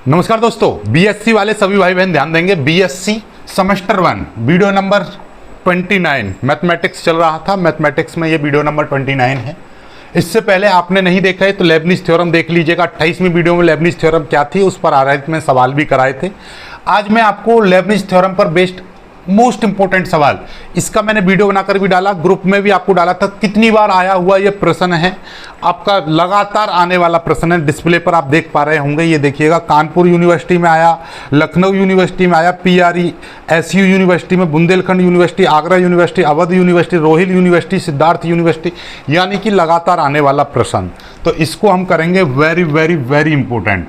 नमस्कार दोस्तों, बीएससी वाले सभी भाई बहन ध्यान देंगे। BSc semester 1 video number 29 mathematics चल रहा था। मैथमेटिक्स में ये वीडियो नंबर 29 है। इससे पहले आपने नहीं देखा है तो लेबनिज थ्योरम देख लीजिएगा। 28वीं वीडियो में लेबनिज थ्योरम क्या थी उस पर आधारित में सवाल भी कराए थे। आज मैं आपको लेबनिज थ्योरम पर बेस्ड मोस्ट इंपॉर्टेंट सवाल, इसका मैंने वीडियो बनाकर भी डाला, ग्रुप में भी आपको डाला था। कितनी बार आया हुआ ये प्रश्न है, आपका लगातार आने वाला प्रश्न है। डिस्प्ले पर आप देख पा रहे होंगे, ये देखिएगा। कानपुर यूनिवर्सिटी में आया, लखनऊ यूनिवर्सिटी में आया, पीआरई एसयू यूनिवर्सिटी में, Bundelkhand university, Agra university, Awadh university, Rohail university, Siddharth university, यानी कि लगातार आने वाला प्रश्न। तो इसको हम करेंगे वेरी वेरी वेरी इंपॉर्टेंट।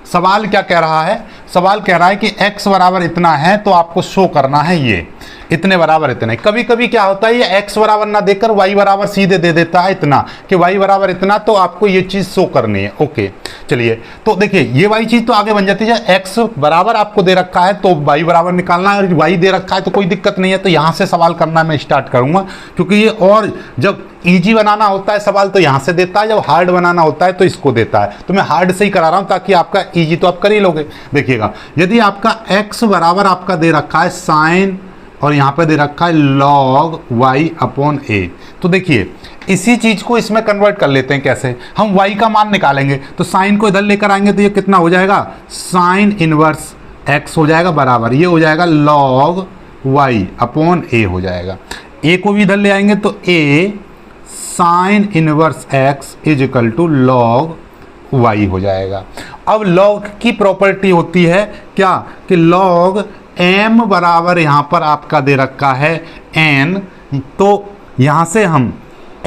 सवाल क्या कह रहा है? सवाल कह रहा है कि x बराबर इतना है तो आपको शो करना है ये इतने बराबर इतने। कभी कभी क्या होता है, ये x बराबर ना देकर y बराबर सीधे दे देता है इतना, कि y बराबर इतना, तो आपको ये चीज़ शो करनी है। ओके चलिए, तो देखिए ये वाली चीज़ तो आगे बन जाती है। x बराबर आपको दे रखा है तो y बराबर निकालना है, और y दे रखा है तो कोई दिक्कत नहीं है। तो यहाँ से सवाल करना मैं स्टार्ट करूँगा, क्योंकि ये और जब ईजी बनाना होता है सवाल तो यहाँ से देता है, जब हार्ड बनाना होता है तो इसको देता है। तो मैं हार्ड से ही करा रहा हूँ ताकि आपका ईजी तो आप कर ही लोगे। देखिएगा, यदि आपका x बराबर आपका दे रखा है साइन, और यहाँ पे दे रखा है log y अपॉन a, तो देखिए इसी चीज़ को इसमें कन्वर्ट कर लेते हैं। कैसे? हम y का मान निकालेंगे तो साइन को इधर लेकर आएंगे तो ये कितना हो जाएगा, साइन इनवर्स x हो जाएगा बराबर, ये हो जाएगा log y अपॉन a हो जाएगा। a को भी इधर ले आएंगे तो a sine inverse x is equal to log y हो जाएगा। अब log की प्रॉपर्टी होती है क्या, कि log m बराबर यहाँ पर आपका दे रखा है n, तो यहाँ से हम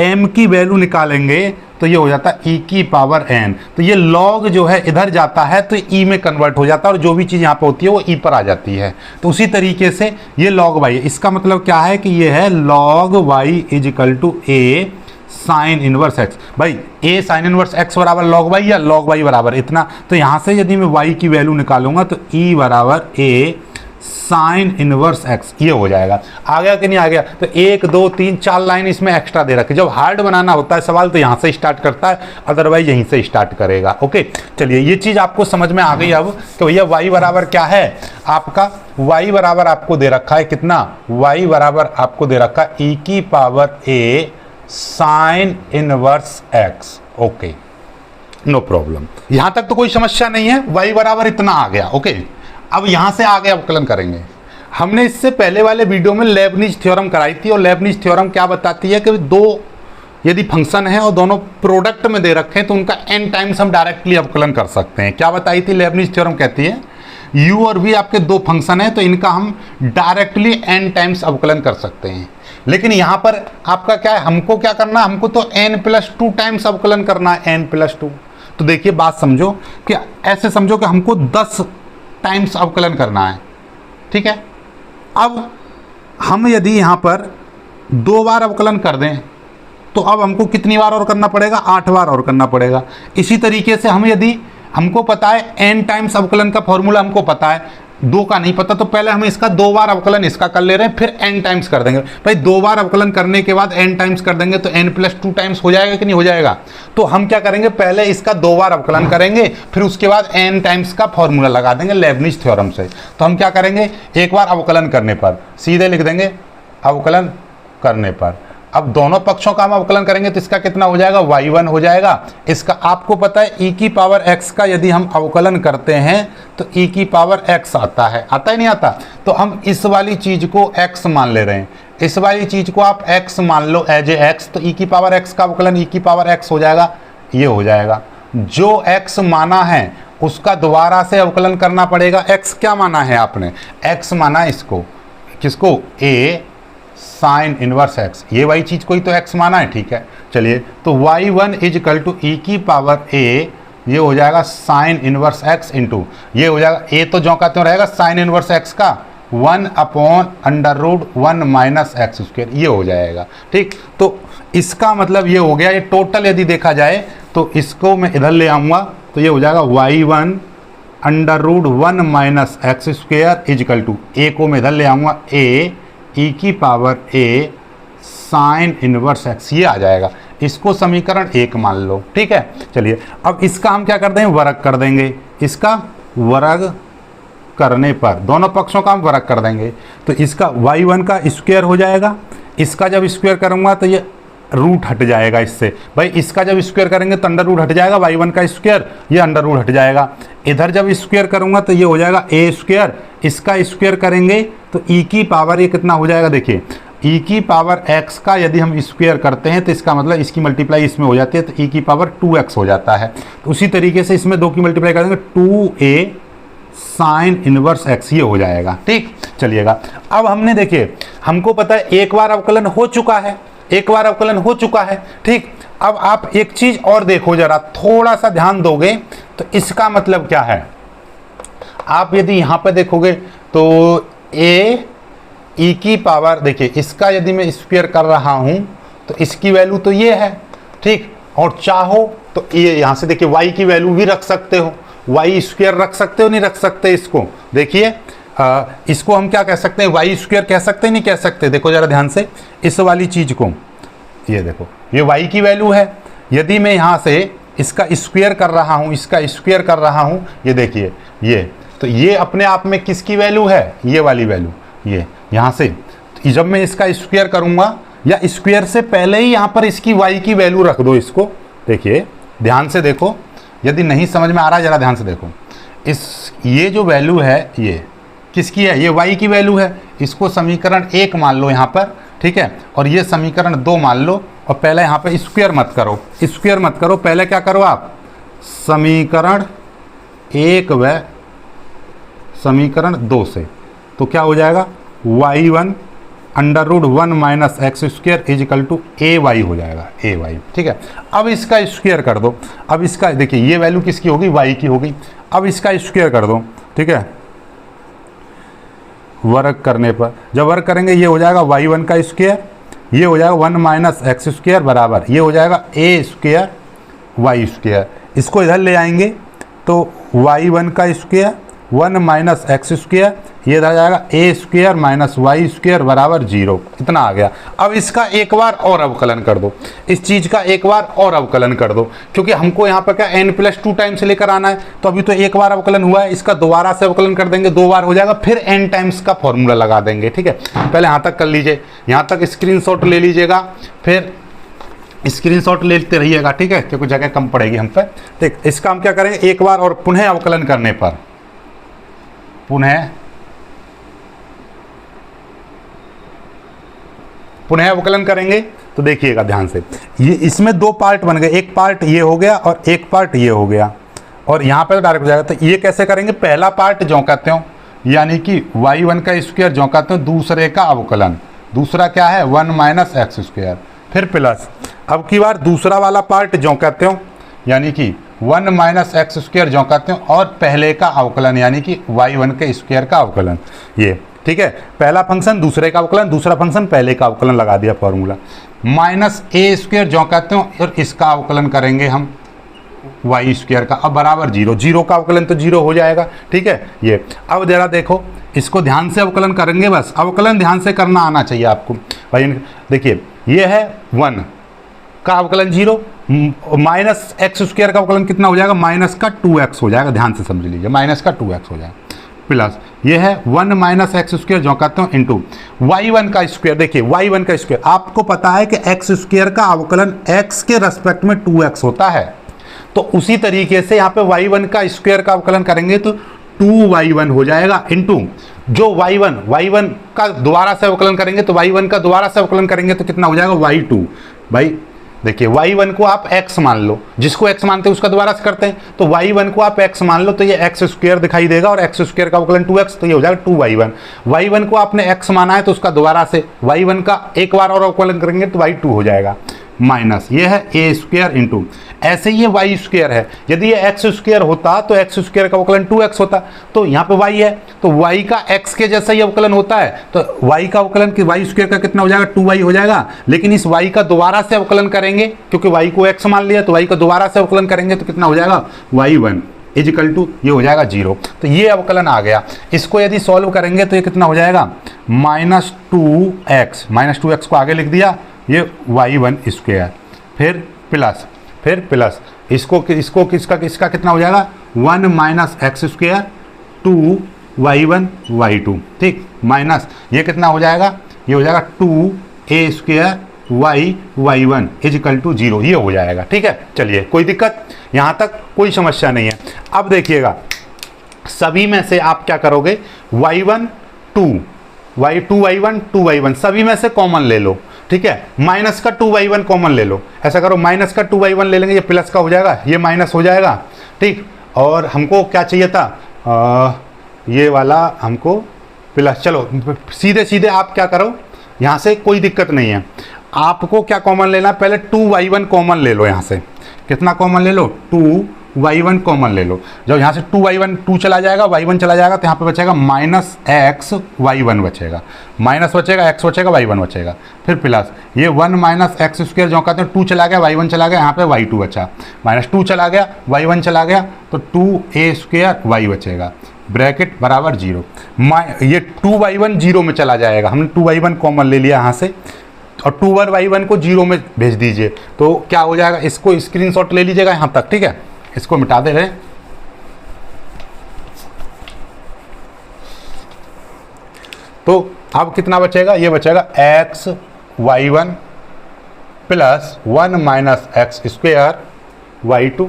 m की वैल्यू निकालेंगे तो ये हो जाता है e की पावर n। तो ये log जो है इधर जाता है तो e में कन्वर्ट हो जाता है, और जो भी चीज़ यहाँ पे होती है वो e पर आ जाती है। तो उसी तरीके से ये log y, इसका मतलब क्या है कि ये है log y is equal to a sine inverse x। भाई a साइन इनवर्स x बराबर log y या log y बराबर इतना। तो यहाँ से यदि मैं y की वैल्यू निकालूंगा तो e बराबर a साइन इनवर्स x, ये हो जाएगा। आ गया कि नहीं आ गया? तो 1 2 3 4 लाइन इसमें एक्स्ट्रा दे रखे। जब हार्ड बनाना होता है सवाल तो यहाँ से स्टार्ट करता है, अदरवाइज यहीं से स्टार्ट करेगा। ओके चलिए, ये चीज़ आपको समझ में आ गई अब कि भैया y बराबर क्या है आपका। y बराबर आपको दे रखा है कितना, y बराबर आपको दे रखा है e की power a sine inverse x। Okay no problem, यहाँ तक तो कोई समस्या नहीं है। y बराबर इतना आ गया। ओके अब यहाँ से आगे अवकलन करेंगे। हमने इससे पहले वाले वीडियो में लेबनिज थ्योरम कराई थी, और लेबनिज थ्योरम क्या बताती है कि दो यदि फंक्शन है और दोनों प्रोडक्ट में दे रखे हैं तो उनका n टाइम्स हम डायरेक्टली अवकलन कर सकते हैं। क्या बताई थी लेबनिज थ्योरम? कहती है u और v आपके दो फंक्शन हैं तो इनका हम डायरेक्टली n टाइम्स अवकलन कर सकते हैं। लेकिन यहाँ पर आपका क्या है, हमको क्या करना है, हमको तो n+2 टाइम्स अवकलन करना है, n+2। तो देखिए बात समझो कि ऐसे समझो कि हमको 10 टाइम्स अवकलन करना है, ठीक है। अब हम यदि यहाँ पर 2 बार अवकलन कर दें तो अब हमको कितनी बार और करना पड़ेगा, 8 बार और करना पड़ेगा। इसी तरीके से हम यदि हमको पता है n टाइम्स अवकलन का फॉर्मूला हमको पता है, 2 का नहीं पता, तो पहले हम इसका 2 बार अवकलन इसका कर ले रहे हैं, फिर n टाइम्स कर देंगे। भाई 2 बार अवकलन करने के बाद n टाइम्स कर देंगे तो n+2 टाइम्स हो जाएगा कि नहीं हो जाएगा? तो हम क्या करेंगे, पहले इसका 2 बार अवकलन करेंगे, फिर उसके बाद n टाइम्स का फॉर्मूला लगा देंगे लेबनिज थ्योरम से। तो हम क्या करेंगे, एक बार अवकलन करने पर सीधे लिख देंगे अवकलन करने पर। अब दोनों पक्षों का हम अवकलन करेंगे तो इसका कितना हो जाएगा, y1 हो जाएगा। इसका आपको पता है e की पावर x का यदि हम अवकलन करते हैं तो e की पावर x आता है, आता ही नहीं आता? तो हम इस वाली चीज़ को x मान ले रहे हैं, इस वाली चीज़ को आप x मान लो एज ए x, तो e की पावर x का अवकलन e की पावर x हो जाएगा, ये हो जाएगा। जो x माना है उसका दोबारा से अवकलन करना पड़ेगा। x क्या माना है आपने, x माना इसको, किसको, a साइन इनवर्स x, ये वही चीज़ को ही तो x माना है, ठीक है। चलिए, तो y1 is equal to e की पावर a, ये हो जाएगा साइन इनवर्स x इंटू, ये हो जाएगा a तो जो का त्यों रहेगा साइन इनवर्स x का 1/√1 माइनस एक्स स्क्वायर, ये हो जाएगा, ठीक। तो इसका मतलब ये हो गया, ये टोटल यदि देखा जाए तो इसको मैं इधर ले आऊँगा तो ये हो जाएगा y1/√1 minus x square is equal to, a को मैं इधर ले आऊँगा a e की power a sine inverse x, ये आ जाएगा। इसको समीकरण 1 मान लो, ठीक है। चलिए अब इसका हम क्या कर देंगे, वर्ग कर देंगे। इसका वर्ग करने पर दोनों पक्षों का हम वर्ग कर देंगे, तो इसका y1 का स्क्वायर हो जाएगा। इसका जब स्क्वायर करूंगा तो ये रूट हट जाएगा इससे, भाई इसका जब स्क्वायर करेंगे तो अंडर रूट हट जाएगा, y1 का स्क्वायर ये अंडर रूट हट जाएगा। इधर जब स्क्वायर करूंगा तो ये हो जाएगा a स्क्वायर, इसका स्क्वायर करेंगे तो e की पावर ये कितना हो जाएगा, देखिए e की पावर x का यदि हम स्क्वायर करते हैं तो इसका मतलब इसकी मल्टीप्लाई इसमें हो जाती है, तो e की पावर 2x हो जाता है। तो उसी तरीके से इसमें 2 की मल्टीप्लाई कर देंगे, 2a साइन इनवर्स x ये हो जाएगा, ठीक। चलिएगा अब हमने देखिए हमको पता है एक बार अवकलन हो चुका है, एक बार अवकलन हो चुका है, ठीक। अब आप एक चीज और देखो जरा, थोड़ा सा ध्यान दोगे तो इसका मतलब क्या है। आप यदि यहां पर देखोगे तो a e की पावर, देखिए इसका यदि मैं स्क्वायर कर रहा हूं तो इसकी वैल्यू तो ये है, ठीक। और चाहो तो ये यहां से देखिए y की वैल्यू भी रख सकते हो, y स्क्वायर रख सकते हो, नहीं रख सकते इसको, देखिए इसको हम क्या कह सकते हैं, y स्क्वायर कह सकते हैं, नहीं कह सकते। देखो जरा ध्यान से इस वाली चीज को, ये देखो ये y की वैल्यू है, यदि मैं यहाँ से इसका स्क्वायर कर रहा हूँ, इसका स्क्वायर कर रहा हूँ, ये देखिए ये, तो ये अपने आप में किसकी वैल्यू है, ये वाली वैल्यू, ये यहाँ से जब मैं इसका स्क्वायर करूँगा या स्क्वायर से पहले ही यहाँ पर इसकी y की वैल्यू रख दो। इसको देखिए ध्यान से देखो, यदि नहीं समझ में आ रहा है जरा ध्यान से देखो, इस ये जो वैल्यू है ये किसकी है, ये y की वैल्यू है, इसको समीकरण 1 मान लो यहाँ पर, ठीक है। और ये समीकरण 2 मान लो, और पहले यहाँ पे स्क्वायर मत करो, स्क्वायर मत करो, पहले क्या करो आप, समीकरण 1 व समीकरण 2 से, तो क्या हो जाएगा, y1 under root 1 minus x square is equal to ay हो जाएगा, ay, ठीक है। अब इसका स्क्वायर कर दो, अब इसका देखिए ये वैल्यू किसकी होगी, y की होगी, अब इसका स्क्वायर कर दो, ठीक है। वर्ग करने पर जब वर्ग करेंगे ये हो जाएगा y1 का स्क्वायर, ये हो जाएगा 1 माइनस एक्स स्क्वायर बराबर ये हो जाएगा a स्क्वायर y स्क्वायर। इसको इधर ले आएंगे तो y1 का स्क्वायर 1 माइनस एक्स स्क्वायर, ये इधर जाएगा a square minus y square बराबर 0, इतना आ गया। अब इसका एक बार और अवकलन कर दो, इस चीज़ का एक बार और अवकलन कर दो, क्योंकि हमको यहाँ पर क्या n+2 टाइम्स लेकर आना है, तो अभी तो एक बार अवकलन हुआ है, इसका दोबारा से अवकलन कर देंगे, 2 बार हो जाएगा, फिर n टाइम्स का फॉर्मूला लगा देंगे, ठीक है। पहले यहाँ तक कर लीजिए, यहाँ तक स्क्रीनशॉट ले लीजिएगा, फिर स्क्रीनशॉट लेते रहिएगा, ठीक है, क्योंकि जगह कम पड़ेगी हम पर। ठीक, इसका हम क्या करेंगे, एक बार और पुनः अवकलन करने पर, पुनः अवकलन करेंगे तो देखिएगा ध्यान से, ये इसमें 2 पार्ट बन गए, एक पार्ट ये हो गया और एक पार्ट ये हो गया, और यहाँ पे डायरेक्ट हो जाएगा। तो ये कैसे करेंगे, पहला पार्ट जो कहते हो यानी कि y1 का स्क्वायर जो कहते हो, दूसरे का अवकलन, दूसरा क्या है 1 माइनस एक्स स्क्वायर, फिर प्लस, अब की बार दूसरा वाला पार्ट जो कहते हो यानी कि 1 माइनस एक्स स्क्वायर जो कहते हो, और पहले का अवकलन यानी कि y1 के स्क्वायर का अवकलन, ये ठीक है। पहला फंक्शन दूसरे का अवकलन, दूसरा फंक्शन पहले का अवकलन, लगा दिया फॉर्मूला। माइनस a स्क्वायर जो कहते हो, और इसका अवकलन करेंगे हम y स्क्वायर का, अब बराबर 0, 0 का अवकलन तो 0 हो जाएगा, ठीक है। ये अब जरा देखो, इसको ध्यान से अवकलन करेंगे, बस अवकलन ध्यान से करना आना चाहिए आपको भाई। देखिए ये है 1 का अवकलन 0, माइनस एक्स स्क्वायर का अवकलन कितना हो जाएगा, माइनस का 2x हो जाएगा, ध्यान से समझ लीजिए, माइनस का 2x हो जाएगा, प्लस ये है 1 माइनस एक्स स्क्वायर जो कहते हो इंटू y1 का स्क्वायर। देखिए y1 का स्क्वायर, आपको पता है कि एक्स स्क्वायर का अवकलन x के रेस्पेक्ट में 2x होता है, तो उसी तरीके से यहाँ पे y1 का स्क्वायर का अवकलन करेंगे तो 2y1 हो जाएगा, इंटू जो y1 का दोबारा से अवकलन करेंगे, तो y1 का दोबारा से अवकलन करेंगे तो कितना हो जाएगा y2। भाई देखिए y1 को आप x मान लो, जिसको x मानते हैं उसका दोबारा से करते हैं, तो y1 को आप x मान लो तो ये x स्क्वायर दिखाई देगा, और x स्क्वायर का अवकलन 2x, तो ये हो जाएगा 2y1। y1 को आपने x माना है तो उसका दोबारा से y1 का एक बार और अवकलन करेंगे तो y2 हो जाएगा, माइनस ये है a स्क्वायर इंटू, ऐसे ये y स्क्वायर है, यदि ये x स्क्वायर होता तो x स्क्वायर का अवकलन 2x होता, तो यहाँ पे y है तो y का x के जैसा ही अवकलन होता है, तो y का अवकलन कि y स्क्वायर का कितना हो जाएगा 2y हो जाएगा, लेकिन इस y का दोबारा से अवकलन करेंगे, क्योंकि y को x मान लिया, तो y का दोबारा से अवकलन करेंगे तो कितना हो जाएगा y1 इज इक्वल टू ये हो जाएगा 0। तो ये अवकलन आ गया, इसको यदि सॉल्व करेंगे तो ये कितना हो जाएगा -2x, -2x को आगे लिख दिया, ये y1 स्क्वायर, फिर प्लस इसको इसका कितना हो जाएगा 1 minus x square 2y1 y2, ठीक, माइनस ये कितना हो जाएगा, ये हो जाएगा 2a square y1 is equal to 0, ये हो जाएगा। ठीक है, चलिए कोई दिक्कत, यहाँ तक कोई समस्या नहीं है। अब देखिएगा सभी में से आप क्या करोगे, y1 2y1 सभी में से कॉमन ले लो। ठीक है, माइनस का 2y1 कॉमन ले लो, ऐसा करो माइनस का 2y1 ले लेंगे, ये प्लस का हो जाएगा, ये माइनस हो जाएगा। ठीक, और हमको क्या चाहिए था, ये वाला हमको प्लस। चलो सीधे सीधे आप क्या करो, यहाँ से कोई दिक्कत नहीं है, आपको क्या कॉमन लेना, पहले 2y1 कॉमन ले लो, यहाँ से कितना कॉमन ले लो, 2y1 कॉमन ले लो। जब यहाँ से 2y1 2 चला जाएगा, y1 चला जाएगा, तो यहाँ पे बचेगा माइनस एक्स y1 बचेगा, माइनस बचेगा, एक्स बचेगा, y1 बचेगा, फिर प्लस ये 1 माइनस एक्स स्क्वायर जो कहते हैं 2 चला गया, y1 चला गया, यहाँ पे y2 बचा, माइनस 2 चला गया, y1 चला गया, तो 2a स्क्वायर y बचेगा, ब्रैकेट बराबर 0। ये 2y1 0 में चला जाएगा, हमने 2y1 कॉमन ले लिया यहाँ से, और 2y1 को 0 में भेज दीजिए, तो क्या हो जाएगा, इसको स्क्रीनशॉट ले लीजिएगा यहाँ तक। ठीक है, इसको मिटा दे रहे, तो अब कितना बचेगा, ये बचेगा x y1 plus 1 minus x square y2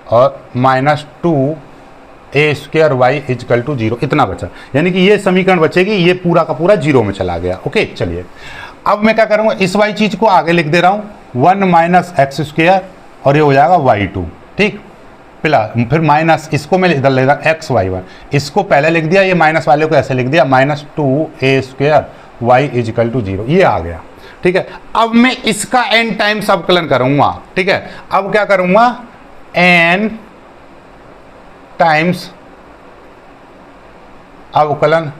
और minus 2a square y is equal to 0, इतना बचा। यानी कि ये समीकरण बचेगी, ये पूरा का पूरा 0 में चला गया। ओके, चलिए अब मैं क्या करूँगा, इस y चीज़ को आगे लिख दे रहा हूँ, 1 माइनस एक्स स्क्वायर और ये हो जाएगा y2, ठीक, प्लस फिर माइनस इसको मैं इधर लेगा एक्स y1, इसको पहले लिख दिया, ये माइनस वाले को ऐसे लिख दिया, minus 2a square y is equal to 0, ये आ गया। ठीक है, अब मैं इसका n टाइम्स अवकलन करूँगा। ठीक है, अब क्या करूँगा, n टाइम्स अवकलन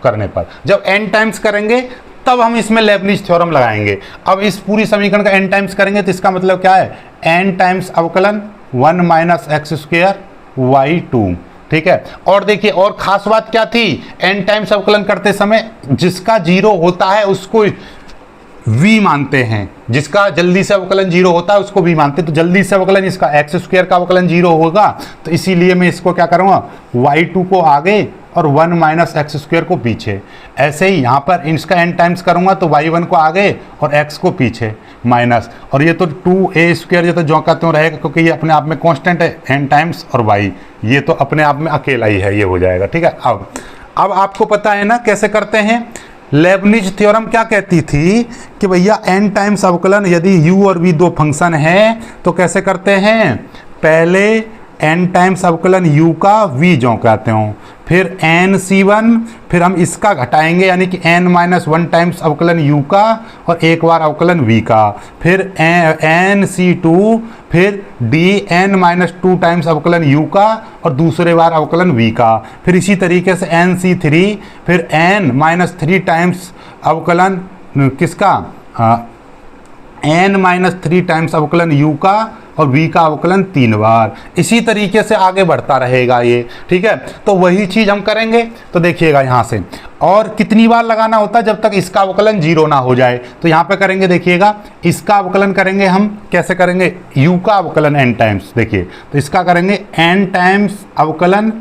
करने पर, जब n टाइम्स करेंगे तब हम इसमें लेबनिज थ्योरम लगाएंगे। अब इस पूरी समीकरण का n टाइम्स करेंगे तो इसका मतलब क्या है, n टाइम्स अवकलन 1 माइनस एक्स स्क्वायर y2। ठीक है, और देखिए और खास बात क्या थी, n टाइम्स अवकलन करते समय जिसका 0 होता है उसको v मानते हैं, जिसका जल्दी से अवकलन 0 होता है उसको v मानते हैं। तो जल्दी से अवकलन इसका एक्स स्क्वायर का अवकलन 0 होगा, तो इसीलिए मैं इसको क्या करूँगा, y2 को आगे और 1 माइनस एक्स स्क्वायर को पीछे। ऐसे ही यहाँ पर इसका n टाइम्स करूँगा तो y1 को आगे और x को पीछे माइनस, और ये तो 2a स्क्वायर ये तो जो कहते हो रहेगा, क्योंकि ये अपने आप में कांस्टेंट है, n टाइम्स और y, ये तो अपने आप में अकेला ही है, ये हो जाएगा। ठीक है, अब आपको पता है ना कैसे करते हैं, लेबनिज थ्योरम क्या कहती थी कि भैया n टाइम्स अवकलन यदि u और v दो फंक्शन हैं तो कैसे करते हैं, पहले n टाइम्स अवकलन u का v जो कहते हो, फिर nc1, फिर हम इसका घटाएंगे यानी कि n माइनस 1 टाइम्स अवकलन u का और एक बार अवकलन v का, फिर nc2, फिर dn माइनस 2 टाइम्स अवकलन u का और दूसरे बार अवकलन v का, फिर इसी तरीके से nc3, फिर n माइनस 3 टाइम्स अवकलन किसका, n माइनस 3 टाइम्स अवकलन u का और v का अवकलन 3 बार, इसी तरीके से आगे बढ़ता रहेगा ये। ठीक है, तो वही चीज़ हम करेंगे। तो देखिएगा यहाँ से, और कितनी बार लगाना होता है, जब तक इसका अवकलन 0 ना हो जाए। तो यहाँ पे करेंगे, देखिएगा इसका अवकलन करेंगे हम, कैसे करेंगे, u का अवकलन n टाइम्स, देखिए तो इसका करेंगे n टाइम्स अवकलन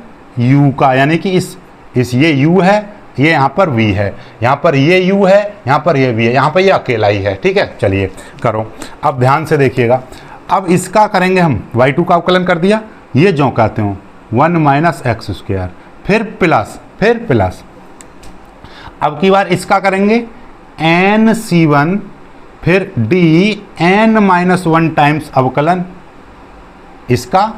u का, यानी कि इस ये u है, ये यहाँ पर v है, यहाँ पर ये u है, यहाँ पर ये v है, यहाँ पर ये अकेला ही है। ठीक है, चलिए करो, अब ध्यान से देखिएगा। अब इसका करेंगे हम, y2 का अवकलन कर दिया, ये जो कहते हो 1 माइनस एक्स स्क्वायर, फिर प्लस, अब की बार इसका करेंगे nc1, फिर dn माइनस 1 टाइम्स अवकलन इसका,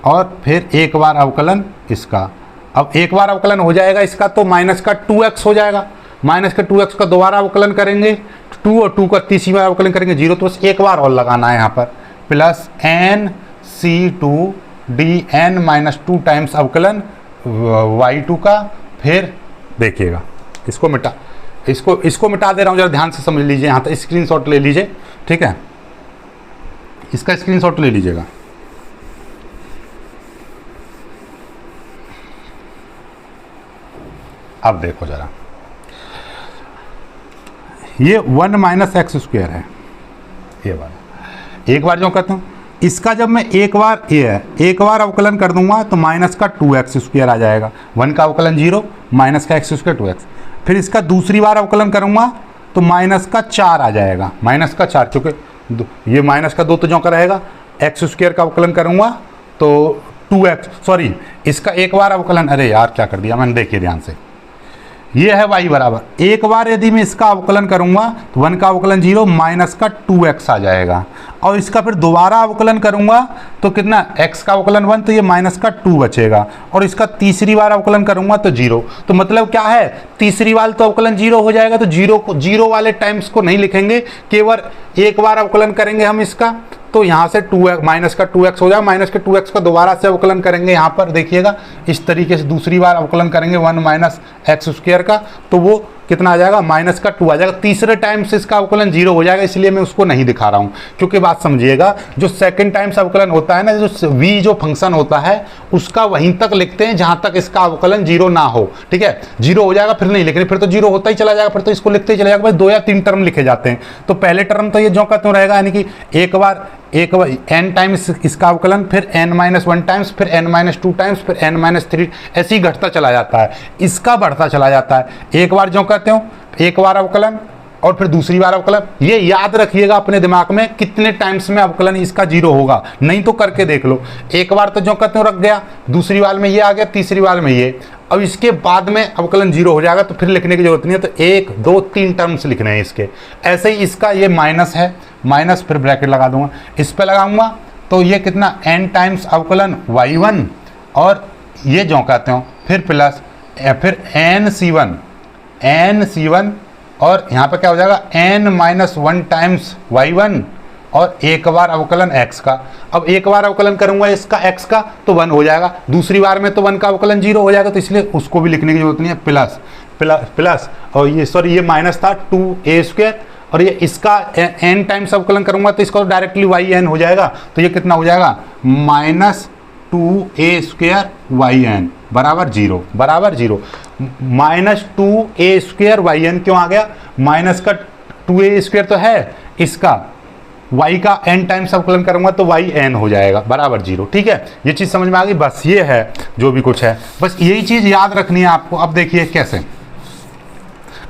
और फिर एक बार अवकलन इसका। अब एक बार अवकलन हो जाएगा इसका तो माइनस का 2x हो जाएगा, माइनस का 2x का दोबारा अवकलन करेंगे 2 और 2 का तीसरी बार अवकलन करेंगे 0, तो बस एक बार और लगाना है यहाँ पर, plus nc2 dn minus 2 times अवकलन y2 का। फिर देखिएगा इसको मिटा दे रहा हूँ, जरा ध्यान से समझ लीजिए, यहाँ तक स्क्रीनशॉट ले लीजिए। ठीक है, इसका स्क्रीनशॉट ले लीजिएगा। अब देखो जरा, ये 1 माइनस एक्स स्क्वायर है, ये वाला। एक बार जो करता हूँ इसका, जब मैं एक बार अवकलन कर दूंगा तो माइनस का 2x² आ जाएगा। 1 का अवकलन 0, माइनस का x² 2x। फिर इसका दूसरी बार अवकलन करूंगा तो माइनस का 4 आ जाएगा, माइनस का 4, क्योंकि ये माइनस का 2 तो जो का रहेगा। x² का अवकलन करूंगा तो 2x, सॉरी इसका एक बार अवकलन, अरे यार क्या कर दिया मैंने, देखिए ध्यान से, ये है y बराबर, एक बार यदि मैं इसका अवकलन करूंगा तो 1 का अवकलन 0, माइनस का 2x आ जाएगा। और इसका फिर दोबारा अवकलन करूंगा तो कितना, x का अवकलन 1 तो ये माइनस का 2 बचेगा। और इसका तीसरी बार अवकलन करूंगा तो 0। तो मतलब क्या है, तीसरी बार तो अवकलन 0 हो जाएगा, तो 0 वाले टाइम्स को नहीं लिखेंगे, केवल एक बार अवकलन करेंगे हम इसका, तो यहाँ से 2x माइनस का 2x हो जाएगा। माइनस के 2x का दोबारा से अवकलन करेंगे, यहाँ पर देखिएगा इस तरीके से दूसरी बार अवकलन करेंगे 1 माइनस x² का, तो वो कितना आ जाएगा, माइनस का 2 आ जाएगा। तीसरे टाइम से इसका अवकलन 0 हो जाएगा, इसलिए मैं उसको नहीं दिखा रहा हूँ। क्योंकि बात समझिएगा, जो सेकंड टाइम से अवकलन होता है ना, जो v जो फंक्शन होता है उसका वहीं तक लिखते हैं जहां तक इसका अवकलन 0 ना हो। ठीक है, 0 हो जाएगा फिर नहीं लिखने, फिर तो 0 होता ही चला जाएगा, फिर तो इसको लिखते ही चला जाएगा। बस 2 या 3 टर्म लिखे जाते हैं। तो पहले टर्म तो ये जो का त्यों रहेगा, यानी कि एक बार n टाइम्स इसका अवकलन, फिर n-1 टाइम्स, फिर n-2 टाइम्स, फिर n-3, ऐसे ही घटता चला जाता है, इसका बढ़ता चला जाता है। एक बार जो कहते हो, एक बार अवकलन और फिर दूसरी बार अवकलन। ये याद रखिएगा अपने दिमाग में, कितने टाइम्स में अवकलन इसका 0 होगा, नहीं तो करके देख लो। एक बार तो जो कहते हो रख गया, दूसरी बार में ये आ गया, तीसरी बार में ये, अब इसके बाद में अवकलन 0 हो जाएगा, तो फिर लिखने की जरूरत नहीं है। तो 1 2 3 टर्म्स लिखने हैं इसके। ऐसे ही इसका ये माइनस है, माइनस फिर ब्रैकेट लगा दूंगा, इस पर लगाऊंगा तो ये कितना, n टाइम्स अवकलन y1, और ये जो कहते हो फिर प्लस, फिर n c1, और यहाँ पे क्या हो जाएगा, n-1 टाइम्स y1, और एक बार अवकलन x का। अब एक बार अवकलन करूंगा इसका x का तो 1 हो जाएगा, दूसरी बार में तो 1 का अवकलन 0 हो जाएगा, तो इसलिए उसको भी लिखने की जरूरत नहीं है, प्लस प्लस प्लस, और ये सॉरी ये माइनस था 2a², और ये इसका n टाइम्स अवकलन करूंगा तो इसका डायरेक्टली yn हो जाएगा। तो ये कितना हो जाएगा, माइनस 2a² yn बराबर 0, बराबर 0। माइनस 2a² yn क्यों आ गया, माइनस का 2a² तो है, इसका y का n टाइम्स अवकलन करूंगा तो yn हो जाएगा, बराबर 0। ठीक है, ये चीज़ समझ में आ गई। बस ये है जो भी कुछ है, बस यही चीज़ याद रखनी है आपको। अब देखिए कैसे,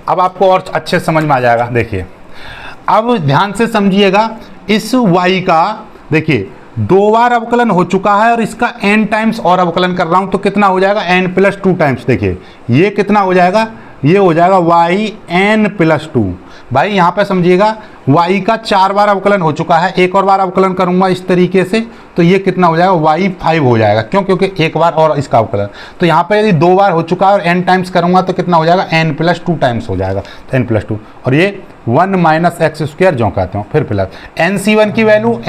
अब आपको और अच्छे समझ में आ जाएगा। देखिए अब ध्यान से समझिएगा, इस y का देखिए 2 बार अवकलन हो चुका है, और इसका n टाइम्स और अवकलन कर रहा हूं तो कितना हो जाएगा, n+2 टाइम्स। देखिए ये कितना हो जाएगा, ये हो जाएगा yn+2। भाई यहाँ पे समझिएगा, y का 4 बार अवकलन हो चुका है, एक और बार अवकलन करूंगा इस तरीके से तो ये कितना हो जाएगा, y5 हो जाएगा। क्यों, क्योंकि एक बार और इसका अवकलन। तो यहाँ पे यदि 2 बार हो चुका है और n टाइम्स करूंगा तो कितना हो जाएगा, n+2 टाइम्स हो जाएगा, n+2, और ये 1 माइनस x² जो कहते हो, फिर प्लस nc1 की वैल्यू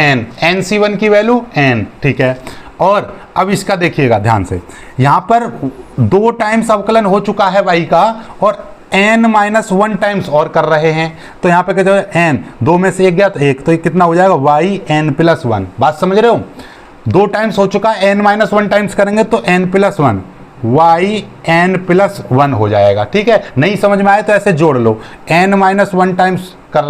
nc1 की वैल्यू n। ठीक है, और अब इसका देखिएगा ध्यान से, यहाँ पर 2 टाइम्स अवकलन हो चुका है y का, और n-1 टाइम्स और कर रहे हैं, तो यहाँ पे कहते हैं n, 2 में से 1 गया तो 1, तो ये कितना हो जाएगा, yn+1। बात समझ रहे हो, 2 टाइम्स हो चुका है, n-1 टाइम्स करेंगे तो n+1, yn+1 हो जाएगा। ठीक है, नहीं समझ में आए तो ऐसे जोड़ लो, n-1 टाइम्स कर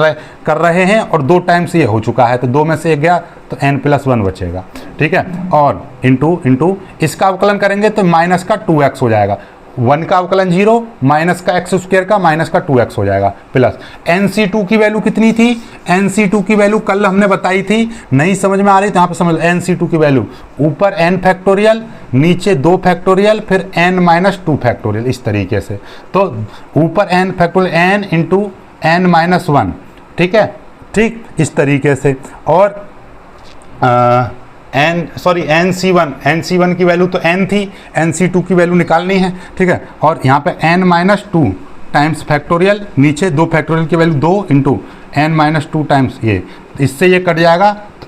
रहे हैं और 2 टाइम्स ये हो चुका है, तो 2 में से 1 गया तो n+1 बचेगा। ठीक है, और इंटू इसका अवकलन करेंगे तो माइनस का 2x हो जाएगा, 1 का अवकलन 0, माइनस का x² का माइनस का 2x हो जाएगा, प्लस nc2 की वैल्यू कितनी थी, nc2 की वैल्यू कल हमने बताई थी, नहीं समझ में आ रही तो यहाँ पे समझ लो, nc2 की वैल्यू ऊपर n फैक्टोरियल, नीचे 2 फैक्टोरियल, फिर n-2 फैक्टोरियल, इस तरीके से। तो ऊपर n factorial n into n-1, ठीक है, ठीक इस तरीके से। और nc1 की वैल्यू तो n थी, nc2 की वैल्यू निकालनी है। ठीक है, और यहाँ पे n-2 टाइम्स फैक्टोरियल, नीचे 2 फैक्टोरियल की वैल्यू 2 इंटू n-2 टाइम्स ये, इससे ये कट जाएगा तो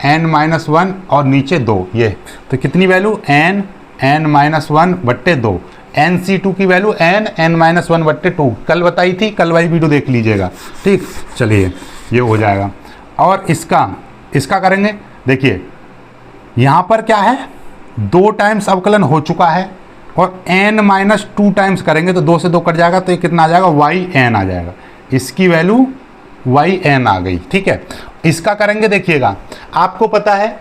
n-1 और नीचे 2, ये तो कितनी वैल्यू n-1/2, nc2 की वैल्यू n-1/2 कल बताई थी, कल वाली वीडियो देख लीजिएगा। ठीक, चलिए ये हो जाएगा। और इसका करेंगे, देखिए यहाँ पर क्या है, 2 टाइम्स अवकलन हो चुका है, और n-2 टाइम्स करेंगे तो 2 से 2 कट जाएगा, तो ये कितना आ जाएगा, yn आ जाएगा, इसकी वैल्यू yn आ गई। ठीक है, इसका करेंगे, देखिएगा आपको पता है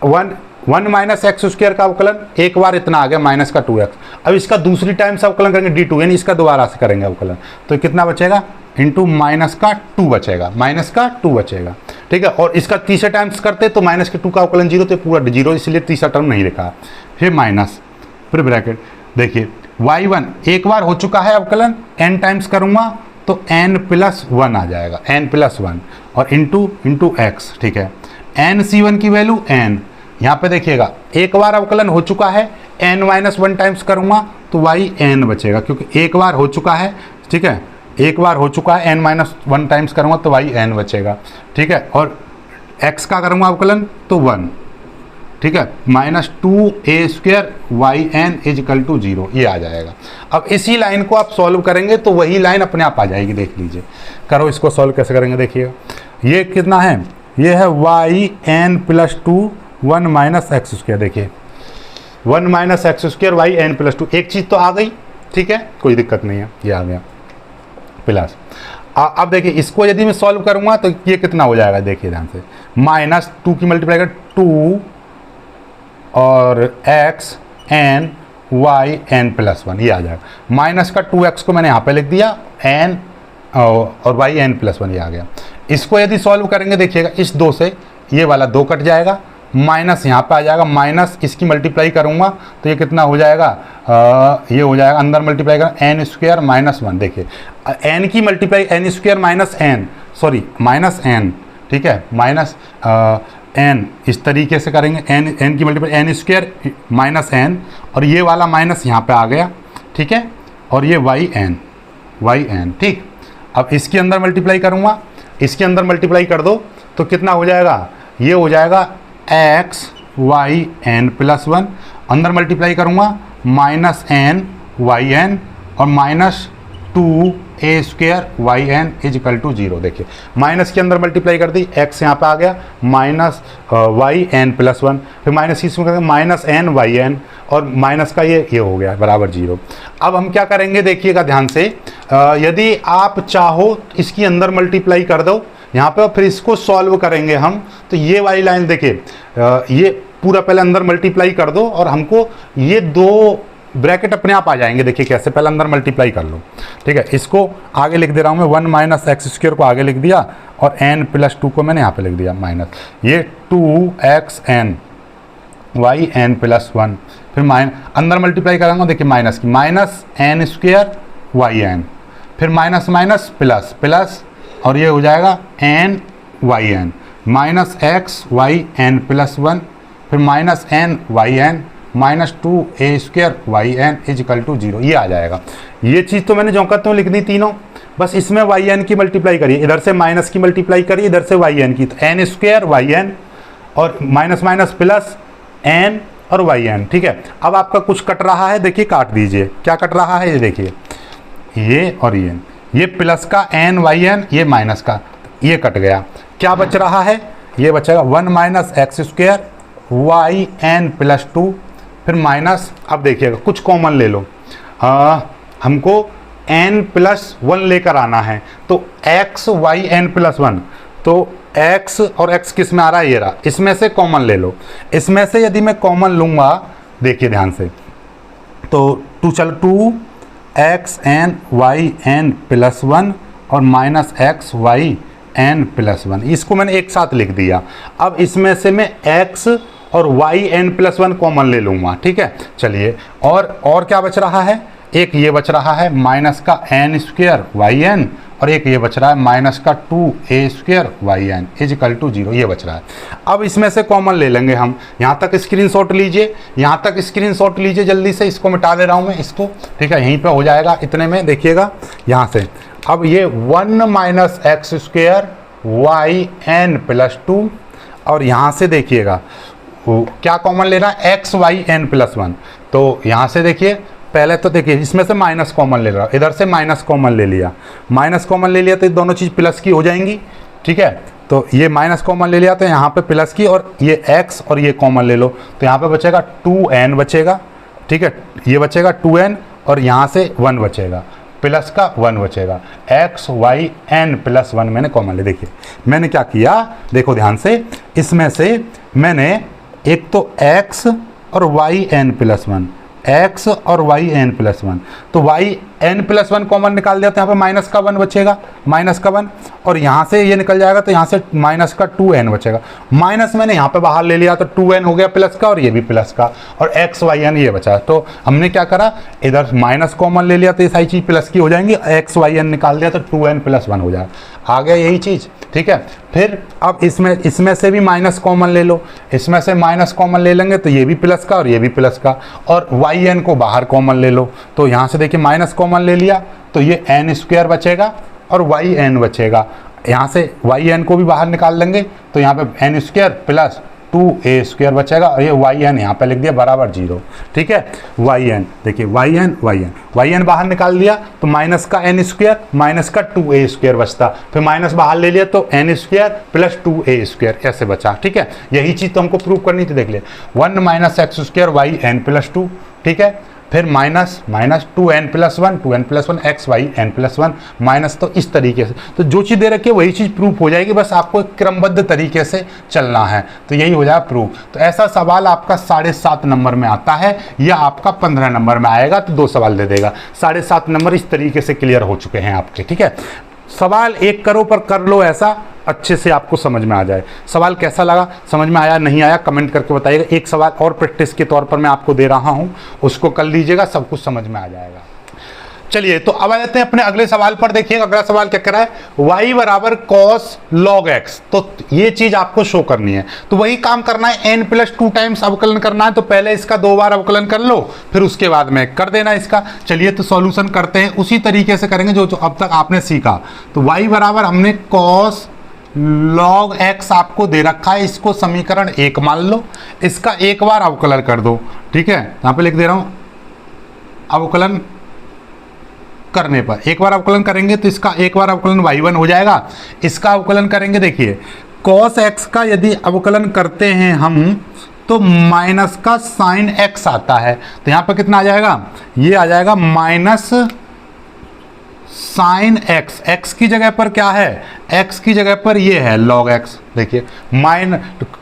1 माइनस एक्स स्क्वायर का अवकलन एक बार इतना आ गया माइनस का 2x। अब इसका दूसरी टाइम से अवकलन करेंगे d2, यानी इसका दोबारा से करेंगे अवकलन, तो कितना बचेगा इंटू माइनस का 2 बचेगा, माइनस का 2 बचेगा, ठीक है। और इसका तीसरे टाइम्स करते तो माइनस के 2 का अवकलन 0, तो पूरा 0, इसलिए तीसरा टर्म नहीं लिखा। फिर माइनस, फिर ब्रैकेट, देखिए y1 एक बार हो चुका है अवकलन, n टाइम्स करूँगा तो n+1 आ जाएगा, n+1 और इंटू x, ठीक है। nc1 की वैल्यू n, यहाँ पे देखिएगा एक बार अवकलन हो चुका है, n-1 टाइम्स करूँगा तो yn बचेगा, क्योंकि एक बार हो चुका है, ठीक है, एक बार हो चुका है, n-1 टाइम्स करूँगा तो yn बचेगा, ठीक है। और x का करूँगा अवकलन तो 1, ठीक है, -2a² yn = 0, ये आ जाएगा। अब इसी लाइन को आप सॉल्व करेंगे तो वही लाइन अपने आप आ जाएगी, देख लीजिए। करो इसको सॉल्व कैसे करेंगे, देखिएगा ये कितना है, ये है yn+2 1 माइनस एक्स स्क्वायर, देखिए 1 माइनस एक्स स्क्वायर yn+2, एक चीज़ तो आ गई, ठीक है, कोई दिक्कत नहीं है, ये आ गया प्लस। अब देखिए इसको यदि मैं सॉल्व करूंगा तो ये कितना हो जाएगा, देखिए ध्यान से, -2 की मल्टीप्लाई कर 2 और x n y n+1, ये आ जाएगा। माइनस का 2x को मैंने यहाँ पे लिख दिया, n और y n+1, ये आ गया। इसको यदि सॉल्व करेंगे, देखिएगा इस 2 से ये वाला 2 कट जाएगा, माइनस यहाँ पे आ जाएगा, माइनस इसकी मल्टीप्लाई करूँगा तो ये कितना हो जाएगा, ये हो जाएगा, अंदर मल्टीप्लाई कर n² - 1, देखिए n की multiply n² - sorry minus n, ठीक है, माइनस n, इस तरीके से करेंगे, n की मल्टीप्लाई n² - n, और ये वाला माइनस यहाँ पे आ गया, ठीक है, और ये yn, ठीक। अब इसके अंदर मल्टीप्लाई करूँगा, इसके अंदर मल्टीप्लाई कर दो तो कितना हो जाएगा, ये हो जाएगा x y n+1, अंदर मल्टीप्लाई करूँगा -n yn और -2a² yn = 0, देखिए माइनस के अंदर मल्टीप्लाई कर दी, x यहाँ पे आ गया, -y n+1, फिर माइनस इसमें करेंगे -n yn, और माइनस का ये हो गया बराबर 0। अब हम क्या करेंगे, देखिएगा ध्यान से, यदि आप चाहो इसकी अंदर मल्टीप्लाई कर दो यहाँ पे, और फिर इसको सॉल्व करेंगे हम, तो ये वाली लाइन देखिए, ये पूरा पहले अंदर मल्टीप्लाई कर दो और हमको ये 2 ब्रैकेट अपने आप आ जाएंगे, देखिए कैसे, पहले अंदर मल्टीप्लाई कर लो, ठीक है। इसको आगे लिख दे रहा हूँ मैं, 1 माइनस एक्स स्क्वायर को आगे लिख दिया और n+2 को मैंने यहाँ पे लिख दिया माइनस, ये 2xn y n+1, फिर अंदर मल्टीप्लाई करूँगा, देखिए माइनस की, -n² yn, फिर माइनस माइनस प्लस प्लस, और ये हो जाएगा n yn -x y n+1, फिर -n yn -2a² yn = 0, ये आ जाएगा। ये चीज़ तो मैंने जौका तो लिख दी तीनों, बस इसमें yn की मल्टीप्लाई करिए, इधर से माइनस की मल्टीप्लाई करिए, इधर से yn की, तो n² yn और माइनस माइनस प्लस n और yn, ठीक है। अब आपका कुछ कट रहा है, देखिए काट दीजिए, क्या कट रहा है, ये देखिए, ये और ये प्लस का n yn, ये माइनस का, ये कट गया, क्या बच रहा है, ये बचेगा 1 minus x square y n+2, फिर माइनस, अब देखिएगा कुछ कॉमन ले लो, हमको n+1 लेकर आना है, तो x y n+1, तो x और x किस में आ रहा है, ये रहा, इसमें से कॉमन ले लो। इसमें से यदि मैं कॉमन लूँगा, देखिए ध्यान से, तो 2x y n+1 और -x y n+1, इसको मैंने एक साथ लिख दिया। अब इसमें से मैं x और y n+1 कॉमन ले लूँगा, ठीक है। चलिए, और क्या बच रहा है, एक ये बच रहा है माइनस का n² yn, और एक ये बच रहा है माइनस का 2a² yn = 0, ये बच रहा है। अब इसमें से कॉमन ले लेंगे हम, यहाँ तक स्क्रीनशॉट लीजिए, यहाँ तक स्क्रीनशॉट लीजिए, जल्दी से, इसको मिटा दे रहा हूँ मैं इसको, ठीक है, यहीं पे हो जाएगा इतने में, देखिएगा यहाँ से। अब ये 1 minus x square y n+2, और यहाँ से देखिएगा क्या कॉमन लेना है, x y n+1, तो यहाँ से देखिए, पहले तो देखिए इसमें से माइनस कॉमन ले रहा हूँ, इधर से माइनस कॉमन ले लिया, माइनस कॉमन ले लिया तो ये दोनों चीज़ प्लस की हो जाएंगी, ठीक है। तो ये माइनस कॉमन ले लिया तो यहाँ पे प्लस की, और ये x और ये कॉमन ले लो तो यहाँ पे बचेगा 2n बचेगा, ठीक है, ये बचेगा 2n और यहाँ से 1 बचेगा, प्लस का 1 बचेगा, एक्स वाई एन प्लस 1 मैंने कॉमन ले। देखिए मैंने क्या किया, देखो ध्यान से, इसमें से मैंने एक तो एक्स और वाई एन प्लस 1, एक्स और वाई एन प्लस 1, तो वाई एन प्लस 1 कॉमन निकाल दिया, तो यहाँ पे माइनस का 1 बचेगा, माइनस का 1, और यहाँ से ये निकल जाएगा तो यहाँ से माइनस का 2n बचेगा। माइनस मैंने यहाँ पे बाहर ले लिया तो 2n हो गया प्लस का, और ये भी प्लस का, और एक्स वाई एन ये बचा। तो हमने क्या करा, इधर माइनस कॉमन ले लिया तो ये सारी चीज़ प्लस की हो जाएंगी, एक्स वाई एन निकाल दिया तो 2n प्लस 1 हो जाएगा। आ गया यही चीज़, ठीक है। फिर अब इसमें से भी माइनस कॉमन ले लो, इसमें से माइनस कॉमन ले लेंगे तो ये भी प्लस का और ये भी प्लस का, और वाई एन को बाहर कॉमन ले लो, तो यहाँ से देखिए माइनस कॉमन ले लिया तो ये एन स्क्वायर बचेगा और वाई एन बचेगा। यहाँ से वाई एन को भी बाहर निकाल लेंगे तो यहाँ पे N square plus 2a square बचेगा, और ये वाई एन यहाँ पे लिख दिया बराबर 0, ठीक है। वाई एन देखिए, वाई एन बाहर निकाल दिया तो माइनस का एन स्क्वायर माइनस का 2a स्क्वायर बचता, फिर माइनस बाहर ले लिया तो n square plus 2a square ऐसे बचा, ठीक है। यही चीज़ तो हमको प्रूव करनी थी, देख ले 1 minus x square y n plus 2, ठीक है। फिर minus 2n plus 1 x y n plus 1 minus, तो इस तरीके से तो जो चीज़ दे रखी है वही चीज़ प्रूफ हो जाएगी, बस आपको एक क्रमबद्ध तरीके से चलना है, तो यही हो जाएगा प्रूफ। तो ऐसा सवाल आपका 7.5 नंबर में आता है या आपका 15 नंबर में आएगा, तो 2 सवाल दे देगा। 7.5 नंबर इस तरीके से क्लियर हो चुके हैं आपके, ठीक है। सवाल एक करो पर कर लो ऐसा अच्छे से आपको समझ में आ जाए। सवाल कैसा लगा, समझ में आया नहीं आया, कमेंट करके बताइएगा। एक सवाल और प्रैक्टिस के तौर पर मैं आपको दे रहा हूं, उसको कर लीजिएगा, सब कुछ समझ में आ जाएगा। चलिए तो अब आ जाते हैं अपने अगले सवाल पर। देखिएगा अगला सवाल क्या कर रहा है, y बराबर कॉस लॉग x, तो ये चीज आपको शो करनी है। तो वही काम करना है, n प्लस 2 टाइम्स अवकलन करना है, तो पहले इसका 2 बार अवकलन कर लो, फिर उसके बाद में कर देना इसका। चलिए तो सॉल्यूशन करते हैं, उसी तरीके से करेंगे जो अब तक आपने सीखा। तो y बराबर हमने कॉस लॉग x आपको दे रखा है, इसको समीकरण 1 मान लो, इसका एक बार अवकलन कर दो, ठीक है। यहाँ पे लिख दे रहा हूं, अवकलन करने पर एक बार अवकलन करेंगे तो इसका एक बार अवकलन y1 हो जाएगा। इसका अवकलन करेंगे, देखिए cos x का यदि अवकलन करते हैं हम तो माइनस का साइन x आता है, तो यहाँ पर कितना आ जाएगा, ये आ जाएगा माइनस साइन x। x की जगह पर क्या है, x की जगह पर ये है log x। देखिए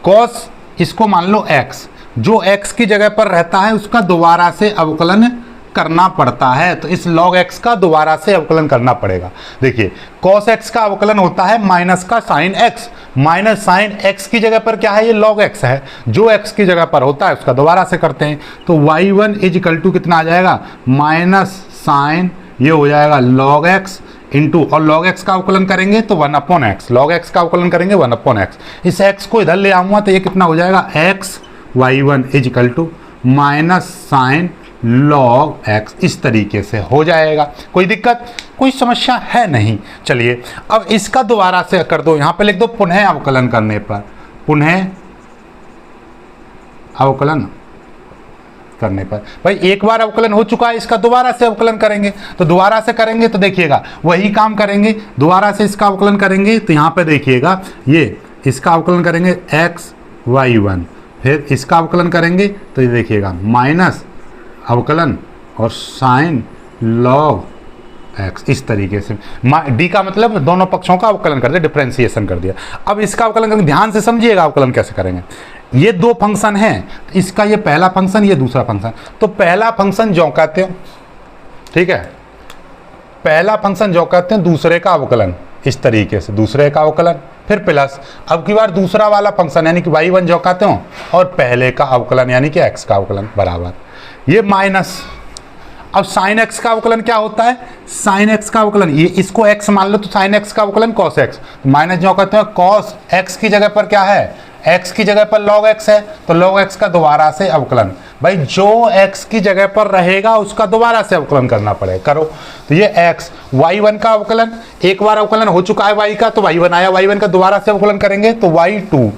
cos इसको मान लो x, जो x की जगह पर रहता है उसका दोबारा से अवकलन करना पड़ता है, तो इस log x का दोबारा से अवकलन करना पड़ेगा। देखिए cos x का अवकलन होता है माइनस का sine x, minus sine x की जगह पर क्या है, ये log x है, जो x की जगह पर होता है उसका दोबारा से करते हैं। तो y1 इज इक्वल टू कितना आ जाएगा, माइनस साइन ये हो जाएगा log x इंटू, और log x का अवकलन करेंगे तो 1/x, log x का अवकलन करेंगे 1/x। इस x को इधर ले आऊंगा तो ये कितना हो जाएगा, x y1 is equal to minus sine log x, इस तरीके से हो जाएगा। कोई दिक्कत, कोई समस्या है नहीं। चलिए अब इसका दोबारा से कर दो, यहाँ पे लिख दो पुनः अवकलन करने पर, पुनः अवकलन करने पर। भाई एक बार अवकलन हो चुका है, इसका दोबारा से अवकलन करेंगे, तो दोबारा से करेंगे तो देखिएगा वही काम करेंगे, दोबारा से इसका अवकलन करेंगे तो यहाँ पे देखिएगा ये इसका अवकलन करेंगे x y1, फिर इसका अवकलन करेंगे तो ये देखिएगा माइनस अवकलन और साइन log x, इस तरीके से d का मतलब दोनों पक्षों का अवकलन कर दिया, डिफरेंशिएशन कर दिया। अब इसका अवकलन करेंगे, ध्यान से समझिएगा अवकलन कैसे करेंगे। ये 2 फंक्शन हैं, इसका ये पहला फंक्शन, ये दूसरा फंक्शन। तो पहला फंक्शन जो कहते हो, ठीक है, पहला फंक्शन जो कहते हैं दूसरे का अवकलन, इस तरीके से दूसरे का अवकलन, फिर प्लस अब की बार दूसरा वाला फंक्शन यानी कि y1 जो कहते हो, और पहले का अवकलन यानी कि x का अवकलन बराबर ये माइनस। अब साइन x का अवकलन क्या होता है, साइन x का अवकलन, ये इसको x मान लो तो साइन x का अवकलन cos x, तो माइनस जो कहते हैं cos x की जगह पर क्या है, x की जगह पर log x है, तो log x का दोबारा से अवकलन। भाई जो x की जगह पर रहेगा उसका दोबारा से अवकलन करना पड़ेगा, करो। तो ये x y1 का अवकलन, एक बार अवकलन हो चुका है y का तो y1 आया, y1 का दोबारा से अवकलन करेंगे तो y2,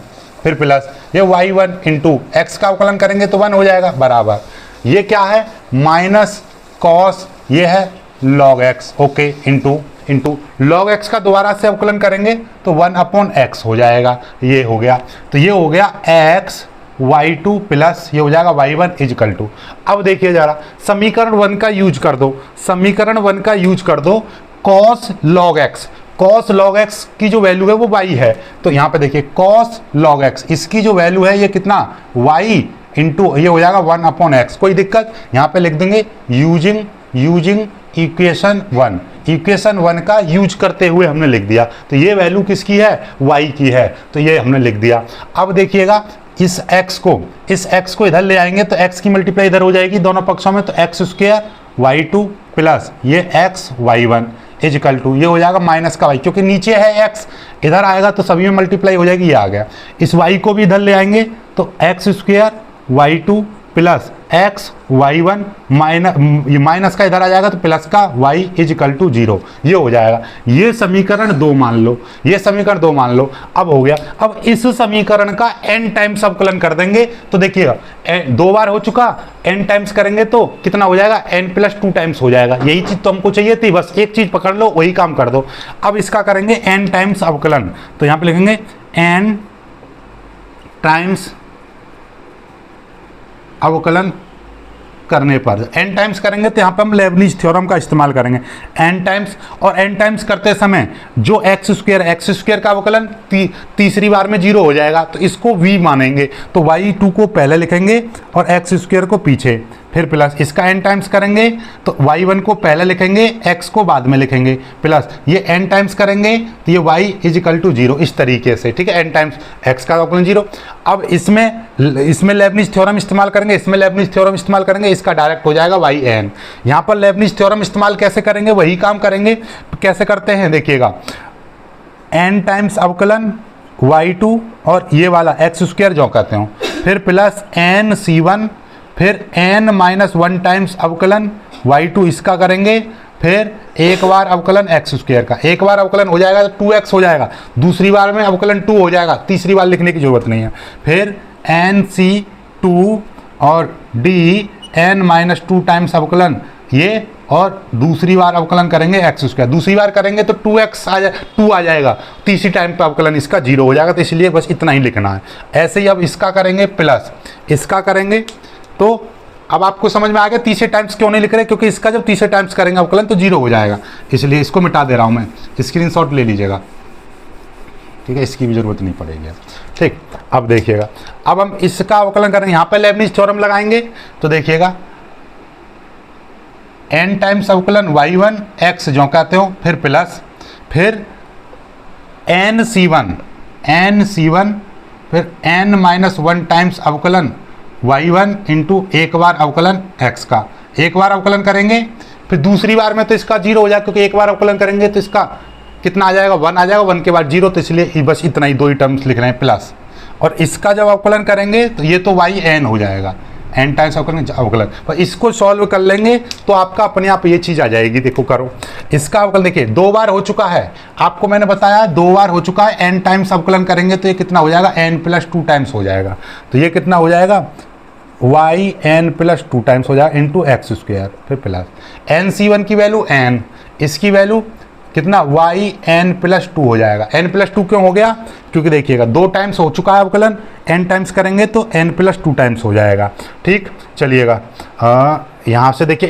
फिर प्लस ये y1 इंटू x का अवकलन करेंगे तो 1 हो जाएगा बराबर, ये क्या है माइनस कॉस, ये है log x, okay, into log x का दोबारा से अवकलन करेंगे तो 1/x हो जाएगा, ये हो गया। तो ये हो गया x y2 प्लस ये हो जाएगा y1 इजकल टू। अब देखिए जरा समीकरण 1 का यूज कर दो, समीकरण 1 का यूज कर दो, cos log x, cos log x की जो वैल्यू है वो y है, तो यहाँ पे देखिए cos log x इसकी जो वैल्यू है ये कितना y इंटू ये हो जाएगा 1/x। कोई दिक्कत, यहाँ पे लिख देंगे यूजिंग इक्वेशन 1, इक्वेशन 1 का यूज करते हुए हमने लिख दिया। तो ये वैल्यू किसकी है, y की है, तो ये हमने लिख दिया। अब देखिएगा इस x को इधर ले आएंगे तो x की मल्टीप्लाई इधर हो जाएगी दोनों पक्षों में, तो x स्क्वायर y2 प्लस ये x y1 इजकल टू ये हो जाएगा माइनस का y, क्योंकि नीचे है x, इधर आएगा तो सभी में मल्टीप्लाई हो जाएगी, ये आ गया। इस y को भी इधर ले आएंगे तो x square y2 plus x y1 minus का इधर आ जाएगा तो प्लस का y इजकल टू 0, ये हो जाएगा। ये समीकरण 2 मान लो, ये समीकरण 2 मान लो। अब हो गया, अब इस समीकरण का n टाइम्स अवकलन कर देंगे तो देखिएगा 2 बार हो चुका, n टाइम्स करेंगे तो कितना हो जाएगा, n प्लस 2 टाइम्स हो जाएगा। यही चीज तो हमको चाहिए थी, बस एक चीज पकड़ लो वही काम कर दो। अब इसका करेंगे n टाइम्स अवकलन, तो यहाँ पे लिखेंगे n टाइम्स अवकलन करने पर, n टाइम्स करेंगे तो यहाँ पे हम लेबनिज थ्योरम का इस्तेमाल करेंगे n टाइम्स, और n टाइम्स करते समय जो x स्क्वायर का अवकलन तीसरी बार में 0 हो जाएगा, तो इसको v मानेंगे, तो y2 को पहले लिखेंगे और x स्क्वायर को पीछे, फिर प्लस इसका n टाइम्स करेंगे तो y1 को पहले लिखेंगे, x को बाद में लिखेंगे, प्लस ये n टाइम्स करेंगे तो ये y इजकल टू 0, इस तरीके से, ठीक है, n टाइम्स x का अवकलन 0। अब इसमें लेबनिज थ्योरम इस्तेमाल करेंगे, इसमें लेबनिज थ्योरम इस्तेमाल करेंगे, इसका डायरेक्ट हो जाएगा yn। यहाँ पर लेबनिज थ्योरम इस्तेमाल कैसे करेंगे, वही काम करेंगे, कैसे करते हैं देखिएगा, n टाइम्स अवकलन y2 और ये वाला x स्क्वायर जो कहते हो, फिर प्लस n c1, फिर n-1 टाइम्स अवकलन y2 इसका करेंगे, फिर एक बार अवकलन x स्क्वायर का, एक बार अवकलन हो जाएगा तो 2x हो जाएगा, दूसरी बार में अवकलन 2 हो जाएगा, तीसरी बार लिखने की जरूरत नहीं है, फिर nc2 और dn-2 टाइम्स अवकलन ये, और दूसरी बार अवकलन करेंगे x स्क्वायर, दूसरी बार करेंगे तो 2 आ जाएगा, तीसरी टाइम पे अवकलन इसका 0 हो जाएगा, तो इसलिए बस इतना ही लिखना है। ऐसे ही अब इसका करेंगे प्लस इसका करेंगे, तो अब आपको समझ में आ गया तीसरे टाइम्स क्यों नहीं लिख रहे, क्योंकि इसका जब तीसरे टाइम्स करेंगे अवकलन तो 0 हो जाएगा, इसलिए इसको मिटा दे रहा हूं मैं, स्क्रीनशॉट ले लीजिएगा, ठीक है, इसकी भी जरूरत नहीं पड़ेगी। ठीक, अब देखिएगा, अब हम इसका अवकलन करेंगे, यहाँ पे लेबनिज थ्योरम लगाएंगे तो देखिएगा n टाइम्स अवकलन y1 x जो कहते हो, फिर प्लस, फिर n c1 फिर n-1 टाइम्स अवकलन y1 इंटू एक बार अवकलन x का, एक बार अवकलन करेंगे, फिर दूसरी बार में तो इसका 0 हो जाएगा, क्योंकि एक बार अवकलन करेंगे तो इसका कितना आ जाएगा, 1 आ जाएगा, 1 के बाद 0, तो इसलिए बस इतना ही 2 ही टर्म्स लिख रहे हैं प्लस। और इसका जब अवकलन करेंगे तो ये तो yn हो जाएगा, n टाइम्स अवकलन, पर इसको सॉल्व कर लेंगे तो आपका अपने आप ये चीज़ आ जाएगी। देखो करो, इसका अवकलन देखिए 2 बार हो चुका है, आपको मैंने बताया 2 बार हो चुका है, n टाइम्स अवकलन करेंगे तो ये कितना हो जाएगा, n प्लस 2 टाइम्स हो जाएगा, तो ये कितना हो जाएगा, yn प्लस 2 टाइम्स हो जाएगा इंटू x स्क्वायर, फिर प्लस nc1 की वैल्यू n, इसकी वैल्यू कितना yn प्लस 2 हो जाएगा। n प्लस 2 क्यों हो गया, क्योंकि देखिएगा 2 टाइम्स हो चुका है अवकलन, n टाइम्स करेंगे तो n प्लस 2 टाइम्स हो जाएगा। ठीक, चलिएगा यहाँ से देखिए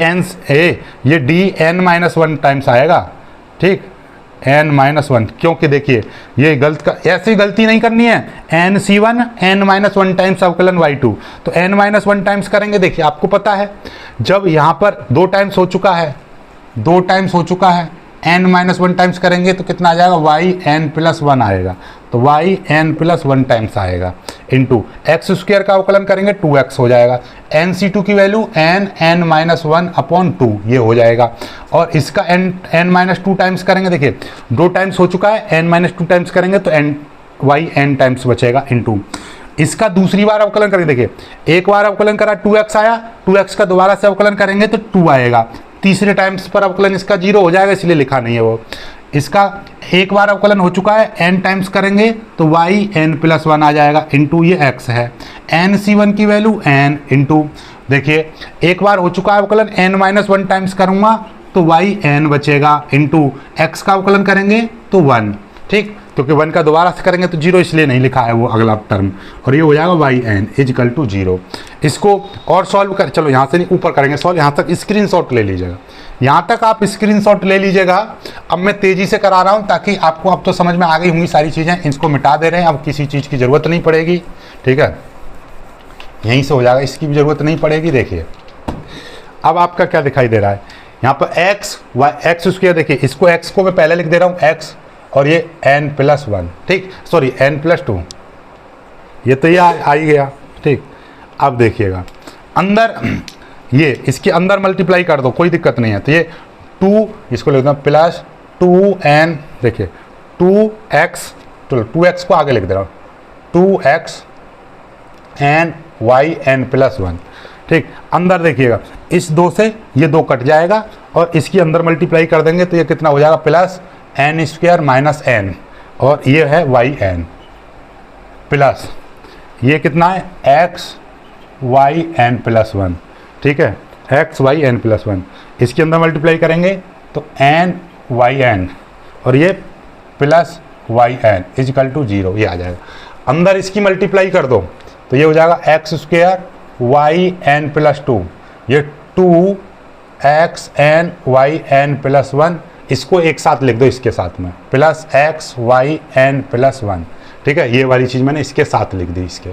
ये dn-1 टाइम्स आएगा, ठीक, n-1, क्योंकि देखिए ये ऐसी गलती नहीं करनी है, nc1 n-1 टाइम्स अवकलन y2, तो n-1 टाइम्स करेंगे, देखिए आपको पता है जब यहाँ पर 2 टाइम्स हो चुका है, n-1 टाइम्स करेंगे तो कितना आ जाएगा, yn प्लस 1 आएगा, तो yn प्लस 1 टाइम्स आएगा इंटू x स्क्वायर का अवकलन करेंगे 2x हो जाएगा, nc2 की वैल्यू n-1 अपॉन 2 ये हो जाएगा, और इसका n-2 टाइम्स करेंगे, देखिए 2 टाइम्स हो चुका है, n-2 टाइम्स करेंगे तो yn टाइम्स बचेगा इंटू इसका दूसरी बार अवकलन करेंगे, देखिए एक बार अवकलन करा 2x आया, 2x का दोबारा से अवकलन करेंगे तो 2 आएगा, तीसरे टाइम्स पर अवकलन इसका 0 हो जाएगा, इसलिए लिखा नहीं है वो। इसका एक बार अवकलन हो चुका है, n टाइम्स करेंगे तो yn प्लस 1 आ जाएगा इंटू ये x है, nc1 की वैल्यू n इंटू, देखिए एक बार हो चुका है अवकलन, n-1 टाइम्स करूँगा तो yn बचेगा इंटू x का अवकलन करेंगे तो 1। ठीक, क्योंकि 1 का दोबारा से करेंगे तो 0 इसलिए नहीं लिखा है वो अगला टर्म, और ये हो जाएगा वाई एन इजिकल टू 0। इसको और सॉल्व कर, चलो यहाँ से नहीं ऊपर करेंगे सॉल्व, यहाँ तक स्क्रीनशॉट ले लीजिएगा, यहाँ तक आप स्क्रीनशॉट ले लीजिएगा। अब मैं तेज़ी से करा रहा हूँ ताकि आपको अब तो समझ में आ गई होंगी सारी चीज़ें, इसको मिटा दे रहे हैं, अब किसी चीज़ की ज़रूरत नहीं पड़ेगी, ठीक है, यहीं से हो जाएगा, इसकी भी ज़रूरत नहीं पड़ेगी। देखिए अब आपका क्या दिखाई दे रहा है यहाँ पर एक्स वाई एक्स स्क्वायर, देखिए इसको एक्स को मैं पहले लिख दे रहा हूँ एक्स, और ये n प्लस 1, ठीक, सॉरी n प्लस 2, ये तो ये आ ही गया, ठीक। अब देखिएगा अंदर ये इसके अंदर मल्टीप्लाई कर दो, कोई दिक्कत नहीं है, तो ये 2 इसको लिख दो प्लस 2n, देखिए 2x, चलो 2x को आगे लिख दे रहा हूँ 2x n y n plus 1, ठीक। अंदर देखिएगा इस 2 से ये 2 कट जाएगा और इसके अंदर मल्टीप्लाई कर देंगे तो ये कितना हो जाएगा plus n square minus n, और ये है वाई एन प्लस ये कितना है एक्स वाई एन प्लस 1, ठीक है, एक्स वाई एन प्लस 1, इसके अंदर मल्टीप्लाई करेंगे तो एन वाई एन और ये plus y n is equal to 0, ये आ जाएगा। अंदर इसकी मल्टीप्लाई कर दो तो ये हो जाएगा x square y n plus 2, ये 2 x n y n plus 1, इसको एक साथ लिख दो इसके साथ में plus x y n plus 1, ठीक है, ये वाली चीज़ मैंने इसके साथ लिख दी, इसके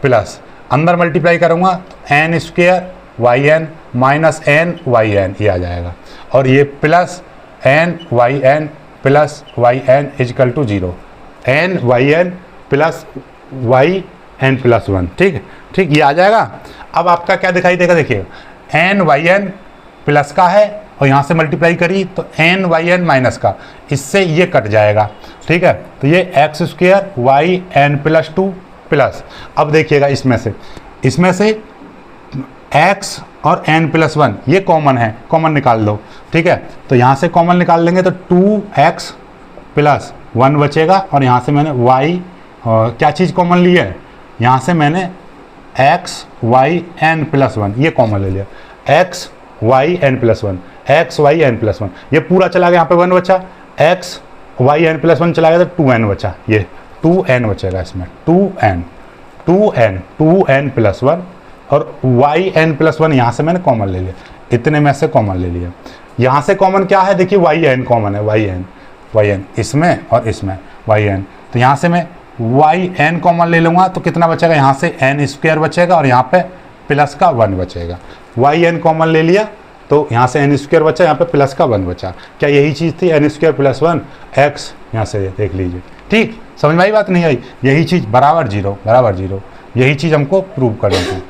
प्लस अंदर मल्टीप्लाई करूँगा तो n square y n minus n y n, ये आ जाएगा, और ये plus n y n plus y n is equal to 0, n y n plus y n plus 1, ठीक है, ठीक, ये आ जाएगा। अब आपका क्या दिखाई देगा, देखिए एन वाई एन प्लस का है और यहाँ से मल्टीप्लाई करी तो एन वाई एन माइनस का, इससे ये कट जाएगा, ठीक है, तो ये x square y n plus 2 plus, अब देखिएगा इसमें से एक्स और एन प्लस 1 ये कॉमन है, कॉमन निकाल लो, ठीक है, तो यहाँ से कॉमन निकाल लेंगे तो 2x प्लस 1 बचेगा, और यहाँ से मैंने y क्या चीज़ कॉमन ली है, यहाँ से मैंने एक्स वाई एन प्लस 1 ये कॉमन ले लिया, x y n plus 1, x y n plus 1, ये पूरा चला गया, यहाँ पे 1 बचा, एक्स वाई एन प्लस 1 चला गया तो 2n बचा, ये 2n बचेगा इसमें, 2n प्लस 1, और वाई एन प्लस 1 यहाँ से मैंने कॉमन ले लिया, इतने में से कॉमन ले लिया। यहाँ से कॉमन क्या है, देखिए वाई एन कॉमन है, वाई एन इसमें और इसमें वाई एन, तो यहाँ से मैं वाई एन कॉमन ले लूँगा तो कितना बचेगा, यहाँ से एन स्क्वायर बचेगा और यहाँ पे प्लस का 1 बचेगा, वाई एन कॉमन ले लिया तो यहाँ से एन स्क्वायर बचा, यहाँ पे प्लस का 1 बचा, क्या यही चीज़ थी, एन स्क्वायर प्लस 1 एक्स, यहाँ से देख लीजिए, ठीक, समझ में आई बात नहीं आई, यही चीज़ बराबर 0, यही चीज़ हमको प्रूव करनी थी,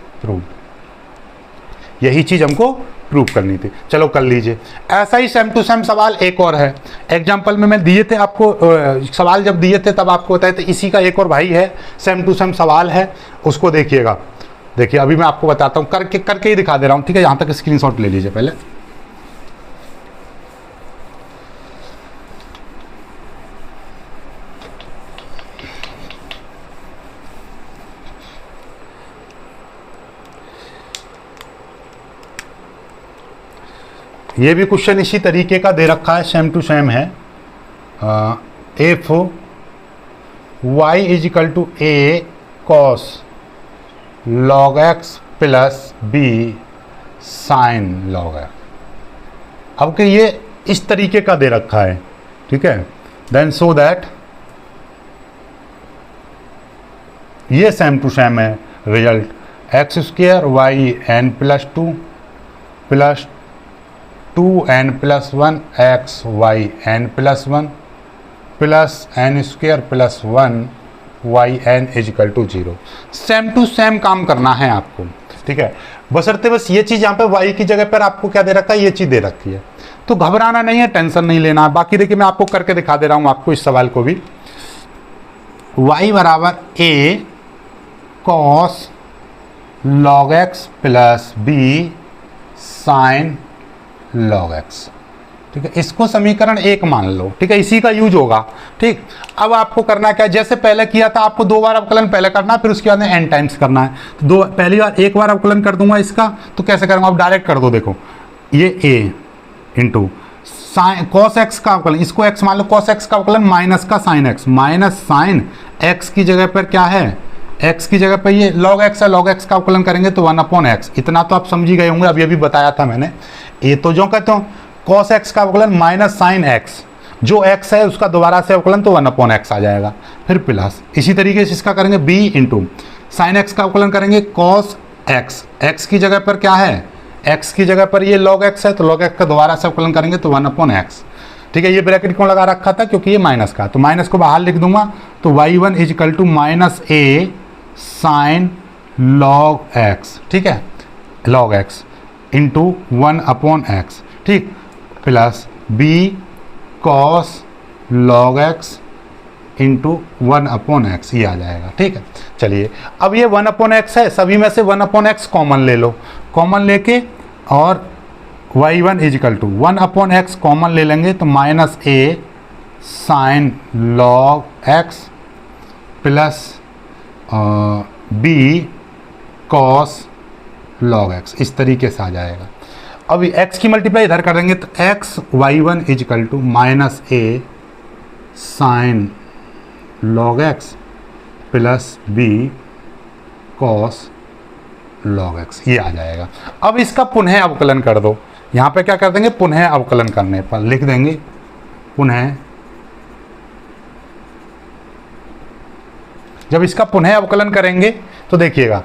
यही चीज़ हमको प्रूव करनी थी। चलो कर लीजिए। ऐसा ही सेम टू सेम सवाल एक और है, एग्जाम्पल में मैं दिए थे आपको, सवाल जब दिए थे तब आपको बताए थे, इसी का एक और भाई है, सेम टू सेम सवाल है, उसको देखिएगा। देखिए अभी मैं आपको बताता हूँ, करके ही दिखा दे रहा हूँ, ठीक है, यहाँ तक स्क्रीनशॉट ले लीजिए पहले। ये भी क्वेश्चन इसी तरीके का दे रखा है, सेम टू सेम है। If y is equal to a cos log x plus b sin log x। अब कि ये इस तरीके का दे रखा है, ठीक है, देन सो दैट ये सेम टू सेम है result, x square y n plus 2 plus 2n plus 1 x y n plus 1 plus n square plus 1 y n is equal to 0। Same to same काम करना है आपको, ठीक है, बशर्ते बस ये चीज़ यहाँ पे y की जगह पर आपको क्या दे रखा है, ये चीज़ दे रखी है, तो घबराना नहीं है, टेंशन नहीं लेना है। बाकी देखिए मैं आपको करके दिखा दे रहा हूँ आपको इस सवाल को भी। y बराबर a cos log x plus b sin log x, ठीक है, इसको समीकरण 1 मान लो, ठीक है, इसी का यूज होगा, ठीक। अब आपको करना क्या है, जैसे पहले किया था, आपको 2 बार अवकलन पहले करना है, फिर उसके बाद में n टाइम्स करना है। तो पहली बार 1 बार अवकलन कर दूंगा इसका, तो कैसे करूँगा, आप डायरेक्ट कर दो, देखो ये a into sine cos x का अवकलन, इसको एक्स मान लो, कॉस एक्स का अवकलन माइनस का sine x, minus sine x की जगह पर क्या है, एक्स की जगह पर ये लॉग एक्स है, लॉग एक्स का अवकलन करेंगे तो 1/x। इतना तो आप समझ ही गए होंगे, अभी अभी बताया था मैंने। ये तो जो कहते हो कॉस एक्स का अवकलन माइनस साइन एक्स, जो x है उसका दोबारा से अवकलन तो 1/x आ जाएगा, फिर प्लस। इसी तरीके से इसका करेंगे b इंटू साइन एक्स का अवकलन करेंगे कॉस एक्स, एक्स की जगह पर क्या है, x की जगह पर ये log x है तो log x का दोबारा से अवकलन करेंगे तो 1/x। ठीक है, ये ब्रैकेट क्यों लगा रखा था, क्योंकि ये माइनस का, तो माइनस को बाहर लिख दूंगा तो y1 is equal to minus a sine log x, ठीक है, log x इंटू 1/x, ठीक, plus b cos log x into 1/x, ये आ जाएगा। ठीक है, चलिए अब ये 1/x है, सभी में से 1/x कॉमन ले लो, कॉमन लेके और y1 is equal to 1/x common ले लेंगे तो minus a sine log x plus b cos log x, इस तरीके से आ जाएगा। अब x की मल्टीप्लाई इधर कर देंगे तो x y1 is equal to minus a sine log x plus b cos log x, ये आ जाएगा। अब इसका पुनः अवकलन कर दो, यहाँ पे क्या कर देंगे, पुनः अवकलन करने पर लिख देंगे पुनः, जब इसका पुनः अवकलन करेंगे तो देखिएगा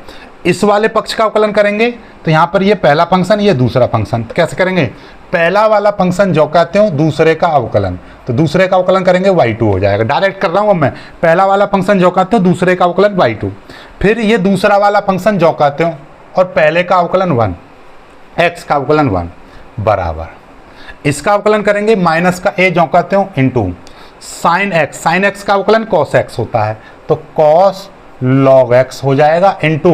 इस वाले पक्ष का अवकलन करेंगे तो यहाँ पर ये पहला फंक्शन, ये दूसरा फंक्शन, तो कैसे करेंगे, पहला वाला फंक्शन जो कहते हो दूसरे का अवकलन, तो दूसरे का अवकलन करेंगे y2 हो जाएगा। डायरेक्ट कर रहा हूँ अब मैं, पहला वाला फंक्शन जो कहते हो दूसरे का अवकलन y2, फिर ये दूसरा वाला फंक्शन जो कहते हो और पहले का अवकलन 1, x का अवकलन 1 बराबर, इसका अवकलन करेंगे माइनस का a जो कहते हो into sine x, sine x का अवकलन cos x होता है तो cos log x हो जाएगा इंटू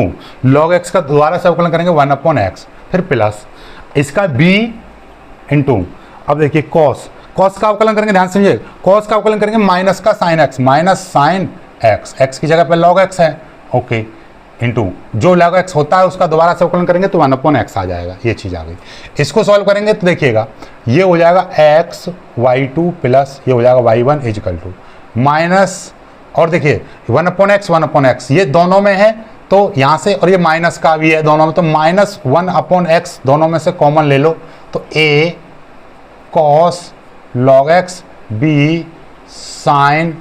log x का दोबारा से अवकलन करेंगे 1/x, फिर प्लस इसका b इंटू, अब देखिए cos का अवकलन करेंगे, ध्यान समझिए, cos का अवकलन करेंगे माइनस का sine x, minus sine x, x की जगह पे log x है, ओके, इंटू जो log x होता है उसका दोबारा से अवकलन करेंगे तो 1/x आ जाएगा, ये चीज़ आ गई। इसको सॉल्व करेंगे तो देखिएगा ये हो जाएगा x y2 प्लस ये हो जाएगा y1 इजिकल टू माइनस, और देखिए 1/x ये दोनों में है तो यहाँ से, और ये माइनस का भी है दोनों में, तो माइनस 1/x दोनों में से कॉमन ले लो तो a cos log x b sin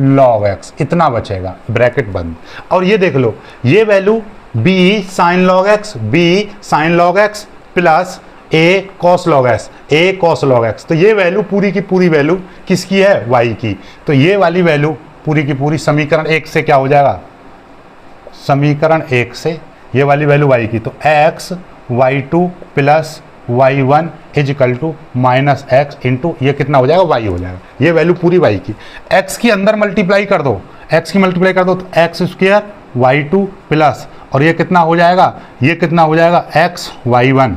log x, इतना बचेगा, ब्रैकेट बंद। और ये देख लो ये value b sin log x b sin log x plus a cos log x, तो ये वैल्यू पूरी की पूरी वैल्यू किसकी है, y की, तो ये वाली वैल्यू पूरी की पूरी समीकरण 1 से क्या हो जाएगा, समीकरण 1 से ये वाली वैल्यू y की, तो x y2 plus y1 is equal to minus x into ये कितना हो जाएगा, y हो जाएगा, ये वैल्यू पूरी y की। x की अंदर मल्टीप्लाई कर दो, x की मल्टीप्लाई कर दो तो x स्क्वायर y2 प्लस, और ये कितना हो जाएगा, ये कितना हो जाएगा x y1,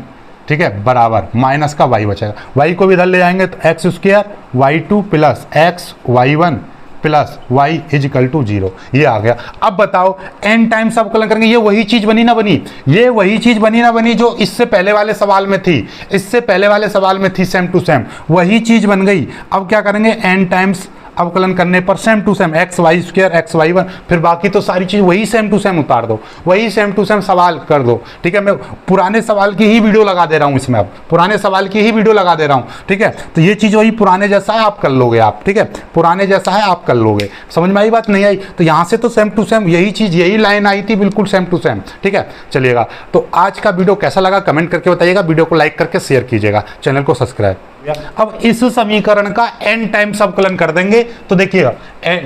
ठीक है, बराबर माइनस का y बचेगा, y को भी इधर ले जाएंगे तो x square y2 plus x y1 plus y is equal to 0, ये आ गया। अब बताओ n टाइम्स अवकलन करेंगे, ये वही चीज बनी ना बनी, ये वही चीज बनी ना बनी जो इससे पहले वाले सवाल में थी, इससे पहले वाले सवाल में थी, सेम टू सेम वही चीज बन गई। अब क्या करेंगे, n टाइम्स अवकलन करने पर same to same x y square x y 1, फिर बाकी तो सारी चीज़ वही सेम टू सेम उतार दो, वही सेम टू सेम सवाल कर दो। ठीक है, मैं पुराने सवाल की ही वीडियो लगा दे रहा हूँ इसमें, अब पुराने सवाल की ही वीडियो लगा दे रहा हूँ। ठीक है, तो ये चीज़ वही पुराने जैसा है, आप कर लोगे आप। ठीक है, पुराने जैसा है आप कर लोगे। समझ में आई बात, नहीं आई तो यहाँ से तो सेम टू सेम यही चीज़, यही लाइन आई थी बिल्कुल सेम टू सेम। ठीक है, चलिएगा। तो आज का वीडियो कैसा लगा कमेंट करके बताइएगा, वीडियो को लाइक करके शेयर कीजिएगा, चैनल को सब्सक्राइब। अब इस समीकरण का n टाइम्स अवकलन कर देंगे तो देखिएगा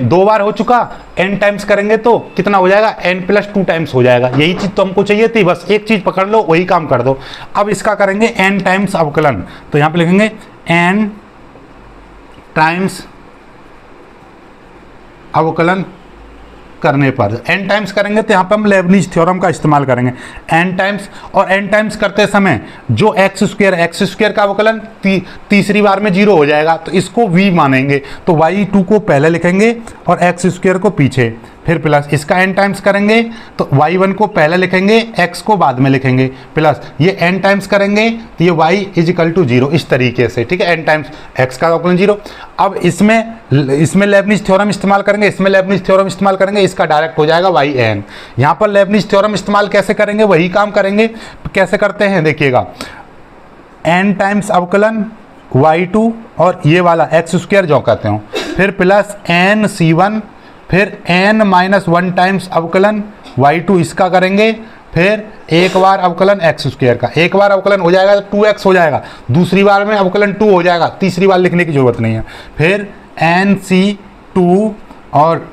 2 बार हो चुका, n टाइम्स करेंगे तो कितना हो जाएगा, n + 2 टाइम्स हो जाएगा। यही चीज तो हमको चाहिए थी, बस एक चीज पकड़ लो, वही काम कर दो। अब इसका करेंगे n टाइम्स अवकलन, तो यहां पे लिखेंगे n टाइम्स अवकलन करने पर, n टाइम्स करेंगे तो यहाँ पे हम लेबनिज थ्योरम का इस्तेमाल करेंगे। n टाइम्स, और n टाइम्स करते समय जो एक्स स्क्वायर का अवकलन तीसरी बार में 0 हो जाएगा, तो इसको v मानेंगे, तो y2 को पहले लिखेंगे और एक्स स्क्वायर को पीछे, फिर प्लस इसका n टाइम्स करेंगे तो y1 को पहले लिखेंगे, x को बाद में लिखेंगे, प्लस ये n टाइम्स करेंगे तो ये y इज इक्वल टू 0 इस तरीके से, ठीक है, n टाइम्स x का अवकलन 0। अब इसमें लेबनिज थ्योरम इस्तेमाल करेंगे, इसमें लेबनिज थ्योरम इस्तेमाल करेंगे, इसका डायरेक्ट हो जाएगा yn। यहाँ पर लेबनिज थ्योरम इस्तेमाल कैसे करेंगे, वही काम करेंगे, कैसे करते हैं देखिएगा, n टाइम्स अवकलन y2 और ये वाला x स्क्वायर जो कहते हो, फिर प्लस n c1, फिर n माइनस 1 टाइम्स अवकलन y2 इसका करेंगे, फिर एक बार अवकलन x स्क्वायर का, एक बार अवकलन हो जाएगा तो 2x हो जाएगा, दूसरी बार में अवकलन 2 हो जाएगा, तीसरी बार लिखने की जरूरत नहीं है, फिर nc2 और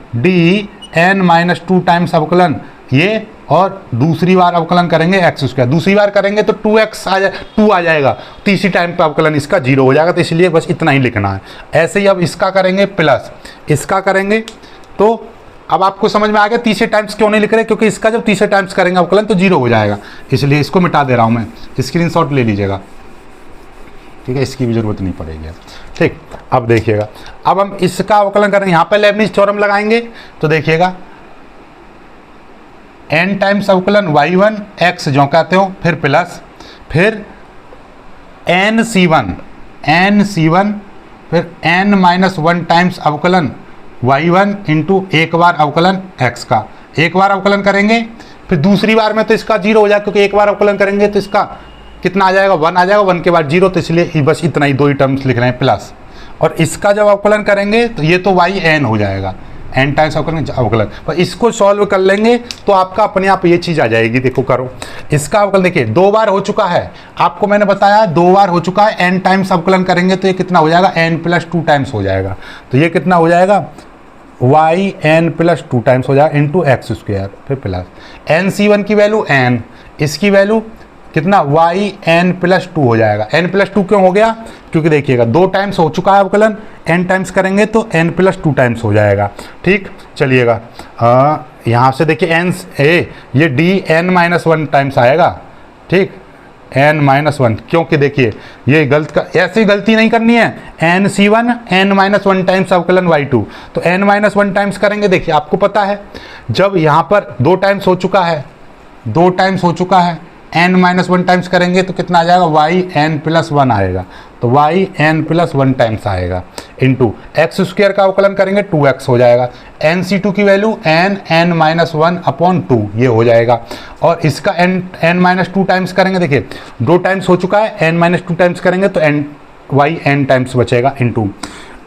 n माइनस 2 टाइम्स अवकलन ये, और दूसरी बार अवकलन करेंगे x स्क्वायर, दूसरी बार करेंगे तो 2x आ जाए, 2 आ जाएगा, तीसरी टाइम पे अवकलन इसका 0 हो जाएगा, तो इसलिए बस इतना ही लिखना है। ऐसे ही अब इसका करेंगे प्लस इसका करेंगे, तो अब आपको समझ में आ गया तीसरे टाइम्स क्यों नहीं लिख रहे, क्योंकि इसका जब तीसरे टाइम्स करेंगे अवकलन तो 0 हो जाएगा, इसलिए इसको मिटा दे रहा हूँ मैं, स्क्रीनशॉट ले लीजिएगा, ठीक है, इसकी भी जरूरत नहीं पड़ेगी। ठीक, अब देखिएगा, अब हम इसका अवकलन करेंगे, यहाँ पर लेबनिज थ्योरम लगाएंगे तो देखिएगा n टाइम्स अवकलन y1 x जो कहते हो, फिर प्लस, फिर n c1 फिर n माइनस 1 टाइम्स अवकलन y1 इंटू एक बार अवकलन x का, एक बार अवकलन करेंगे, फिर दूसरी बार में तो इसका 0 हो जाएगा, क्योंकि एक बार अवकलन करेंगे तो इसका कितना आ जाएगा, 1 आ जाएगा, 1 के बाद 0, तो इसलिए बस इतना ही 2 ही टर्म्स लिख रहे हैं प्लस, और इसका जब अवकलन करेंगे तो ये तो yn हो जाएगा, n टाइम्स अवकलन, और इसको सॉल्व कर लेंगे तो आपका अपने आप ये चीज़ आ जाएगी। देखो करो, इसका अवकलन देखिए 2 बार हो चुका है, आपको मैंने बताया 2 बार हो चुका है, n टाइम्स अवकलन करेंगे तो ये कितना हो जाएगा, n प्लस 2 टाइम्स हो जाएगा, तो ये कितना हो जाएगा, yn प्लस 2 टाइम्स हो जाएगा इंटू एक्स स्क्वायर, फिर प्लस nc1 की वैल्यू n, इसकी वैल्यू कितना yn प्लस 2 हो जाएगा। n प्लस 2 क्यों हो गया, क्योंकि देखिएगा 2 टाइम्स हो चुका है अवकलन, n टाइम्स करेंगे तो n प्लस 2 टाइम्स हो जाएगा। ठीक, चलिएगा यहाँ से देखिए ये dn माइनस 1 टाइम्स आएगा, ठीक, n माइनस 1, क्योंकि देखिए ये ऐसी गलती नहीं करनी है, nc1 n माइनस 1 टाइम्स अवकलन y2, तो n माइनस 1 टाइम्स करेंगे, देखिए आपको पता है जब यहाँ पर 2 टाइम्स हो चुका है, 2 टाइम्स हो चुका है, n माइनस 1 टाइम्स करेंगे तो कितना आ जाएगा, yn प्लस 1 आएगा, तो yn प्लस 1 टाइम्स आएगा, इंटू एक्स स्क्वायर का अवकलन करेंगे 2x हो जाएगा, nc2 की वैल्यू n माइनस 1 अपॉन 2 ये हो जाएगा, और इसका n माइनस 2 टाइम्स करेंगे, देखिए 2 टाइम्स हो चुका है, n माइनस 2 टाइम्स करेंगे तो yn टाइम्स बचेगा, इंटू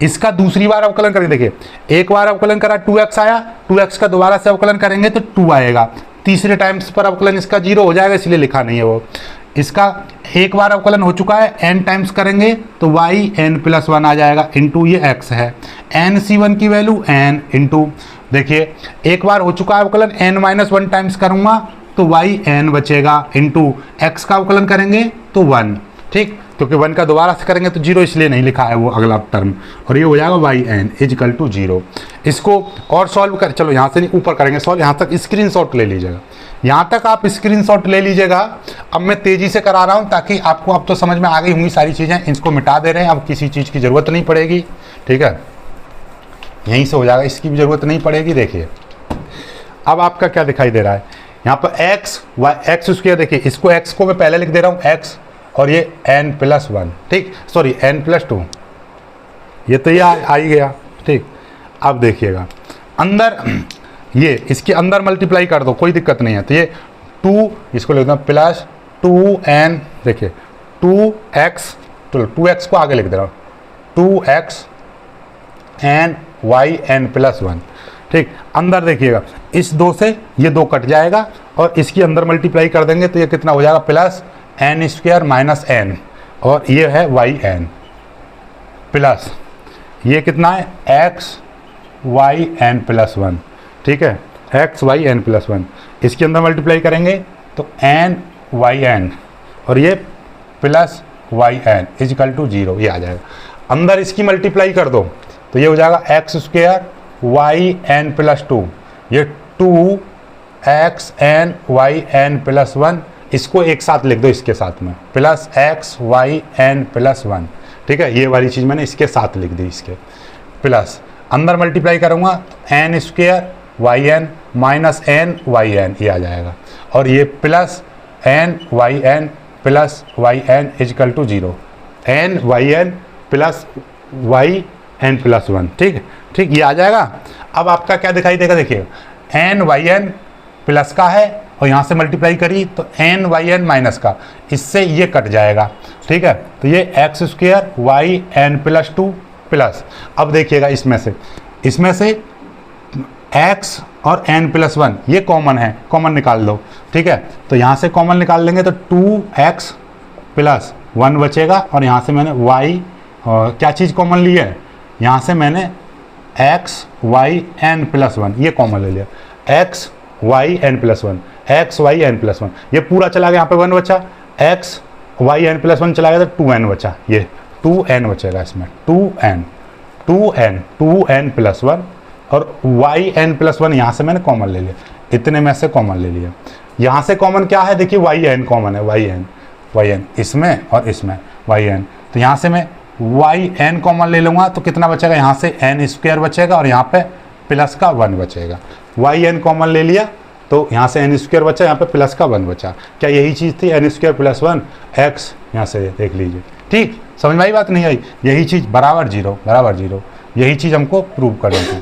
इसका दूसरी बार अवकलन करेंगे, देखिए एक बार अवकलन करा 2x आया, 2x का दोबारा से अवकलन करेंगे तो 2 आएगा, तीसरे टाइम्स पर अवकलन इसका 0 हो जाएगा, इसलिए लिखा नहीं है वो। इसका एक बार अवकलन हो चुका है, n टाइम्स करेंगे तो yn प्लस 1 आ जाएगा, इंटू ये x है, nc1 की वैल्यू n, इंटू देखिए एक बार हो चुका है अवकलन, n माइनस 1 टाइम्स करूँगा तो yn बचेगा, इंटू x का अवकलन करेंगे तो 1, ठीक, क्योंकि 1 का दोबारा से करेंगे तो 0, इसलिए नहीं लिखा है वो अगला टर्म, और ये हो जाएगा yn इज इक्वल टू 0। इसको और सॉल्व कर, चलो यहाँ से नहीं ऊपर करेंगे सॉल्व, यहाँ तक स्क्रीनशॉट ले लीजिएगा, यहाँ तक आप स्क्रीनशॉट ले लीजिएगा। अब मैं तेज़ी से करा रहा हूँ ताकि आपको अब तो समझ में आ गई होंगी सारी चीज़ें, इसको मिटा दे रहे हैं, अब किसी चीज़ की ज़रूरत नहीं पड़ेगी, ठीक है, यहीं से हो जाएगा, इसकी भी ज़रूरत नहीं पड़ेगी। देखिए अब आपका क्या दिखाई दे रहा है, यहाँ पर एक्स स्क्वायर, देखिए इसको x को मैं पहले लिख दे रहा हूँ x, और ये n प्लस 1, ठीक, सॉरी n प्लस 2, ये तो ये आ ही गया, ठीक। अब देखिएगा अंदर ये इसके अंदर मल्टीप्लाई कर दो, कोई दिक्कत नहीं है, तो ये 2 इसको लिख दो प्लस 2n, देखिए 2x, चलो 2x को आगे लिख दे रहा हूँ, 2x n yn प्लस 1, ठीक। अंदर देखिएगा इस 2 से ये 2 कट जाएगा, और इसकी अंदर मल्टीप्लाई कर देंगे तो ये कितना हो जाएगा, plus n square minus n, और ये है yn प्लस ये कितना है x yn प्लस 1, ठीक है, x yn प्लस 1, इसके अंदर मल्टीप्लाई करेंगे तो n yn, और ये plus yn is equal to 0, ये आ जाएगा। अंदर इसकी मल्टीप्लाई कर दो तो ये हो जाएगा x स्क्वायर yn प्लस 2, ये 2xn yn प्लस 1, इसको एक साथ लिख दो इसके साथ में, प्लस x yn प्लस 1, ठीक है, ये वाली चीज़ मैंने इसके साथ लिख दी, इसके प्लस अंदर मल्टीप्लाई करूँगा n स्क्वायर y n minus n y n, ये आ जाएगा। और ये plus n y n plus y n is equal to 0, n y n plus y n plus 1। ठीक है, ठीक, ये आ जाएगा। अब आपका क्या दिखाई देगा, देखिए एन वाई एन प्लस का है और यहाँ से मल्टीप्लाई करी तो एन वाई एन माइनस का, इससे ये कट जाएगा। ठीक है, तो ये x square y n plus 2 plus, अब देखिएगा इसमें से x और n प्लस 1 ये कॉमन है, कॉमन निकाल लो। ठीक है, तो यहाँ से कॉमन निकाल लेंगे तो 2x प्लस 1 बचेगा और यहाँ से मैंने y क्या चीज़ कॉमन ली है, यहाँ से मैंने x y n प्लस 1 ये कॉमन ले लिया, x y n plus 1 x y n plus 1, ये पूरा चला गया, यहाँ पे 1 बचा, x y n प्लस 1 चला गया तो 2n बचा, ये 2n बचेगा इसमें, 2n प्लस 1 और वाई एन प्लस 1 यहाँ से मैंने कॉमन ले लिया, इतने में से कॉमन ले लिया। यहाँ से कॉमन क्या है, देखिए वाई एन कॉमन है, वाई एन इसमें और इसमें वाई एन, तो यहाँ से मैं वाई एन कॉमन ले लूँगा तो कितना बचेगा, यहाँ से एन स्क्वायर बचेगा और यहाँ पे प्लस का 1 बचेगा। वाई एन कॉमन ले लिया तो यहाँ से एन स्क्वायर बचा, यहाँ पे प्लस का 1 बचा। क्या यही चीज़ थी, एन स्क्वायर प्लस 1 एक्स, यहाँ से देख लीजिए। ठीक, समझ में आई बात, नहीं आई, यही चीज़ बराबर 0 यही चीज़ हमको प्रूव करनी थी।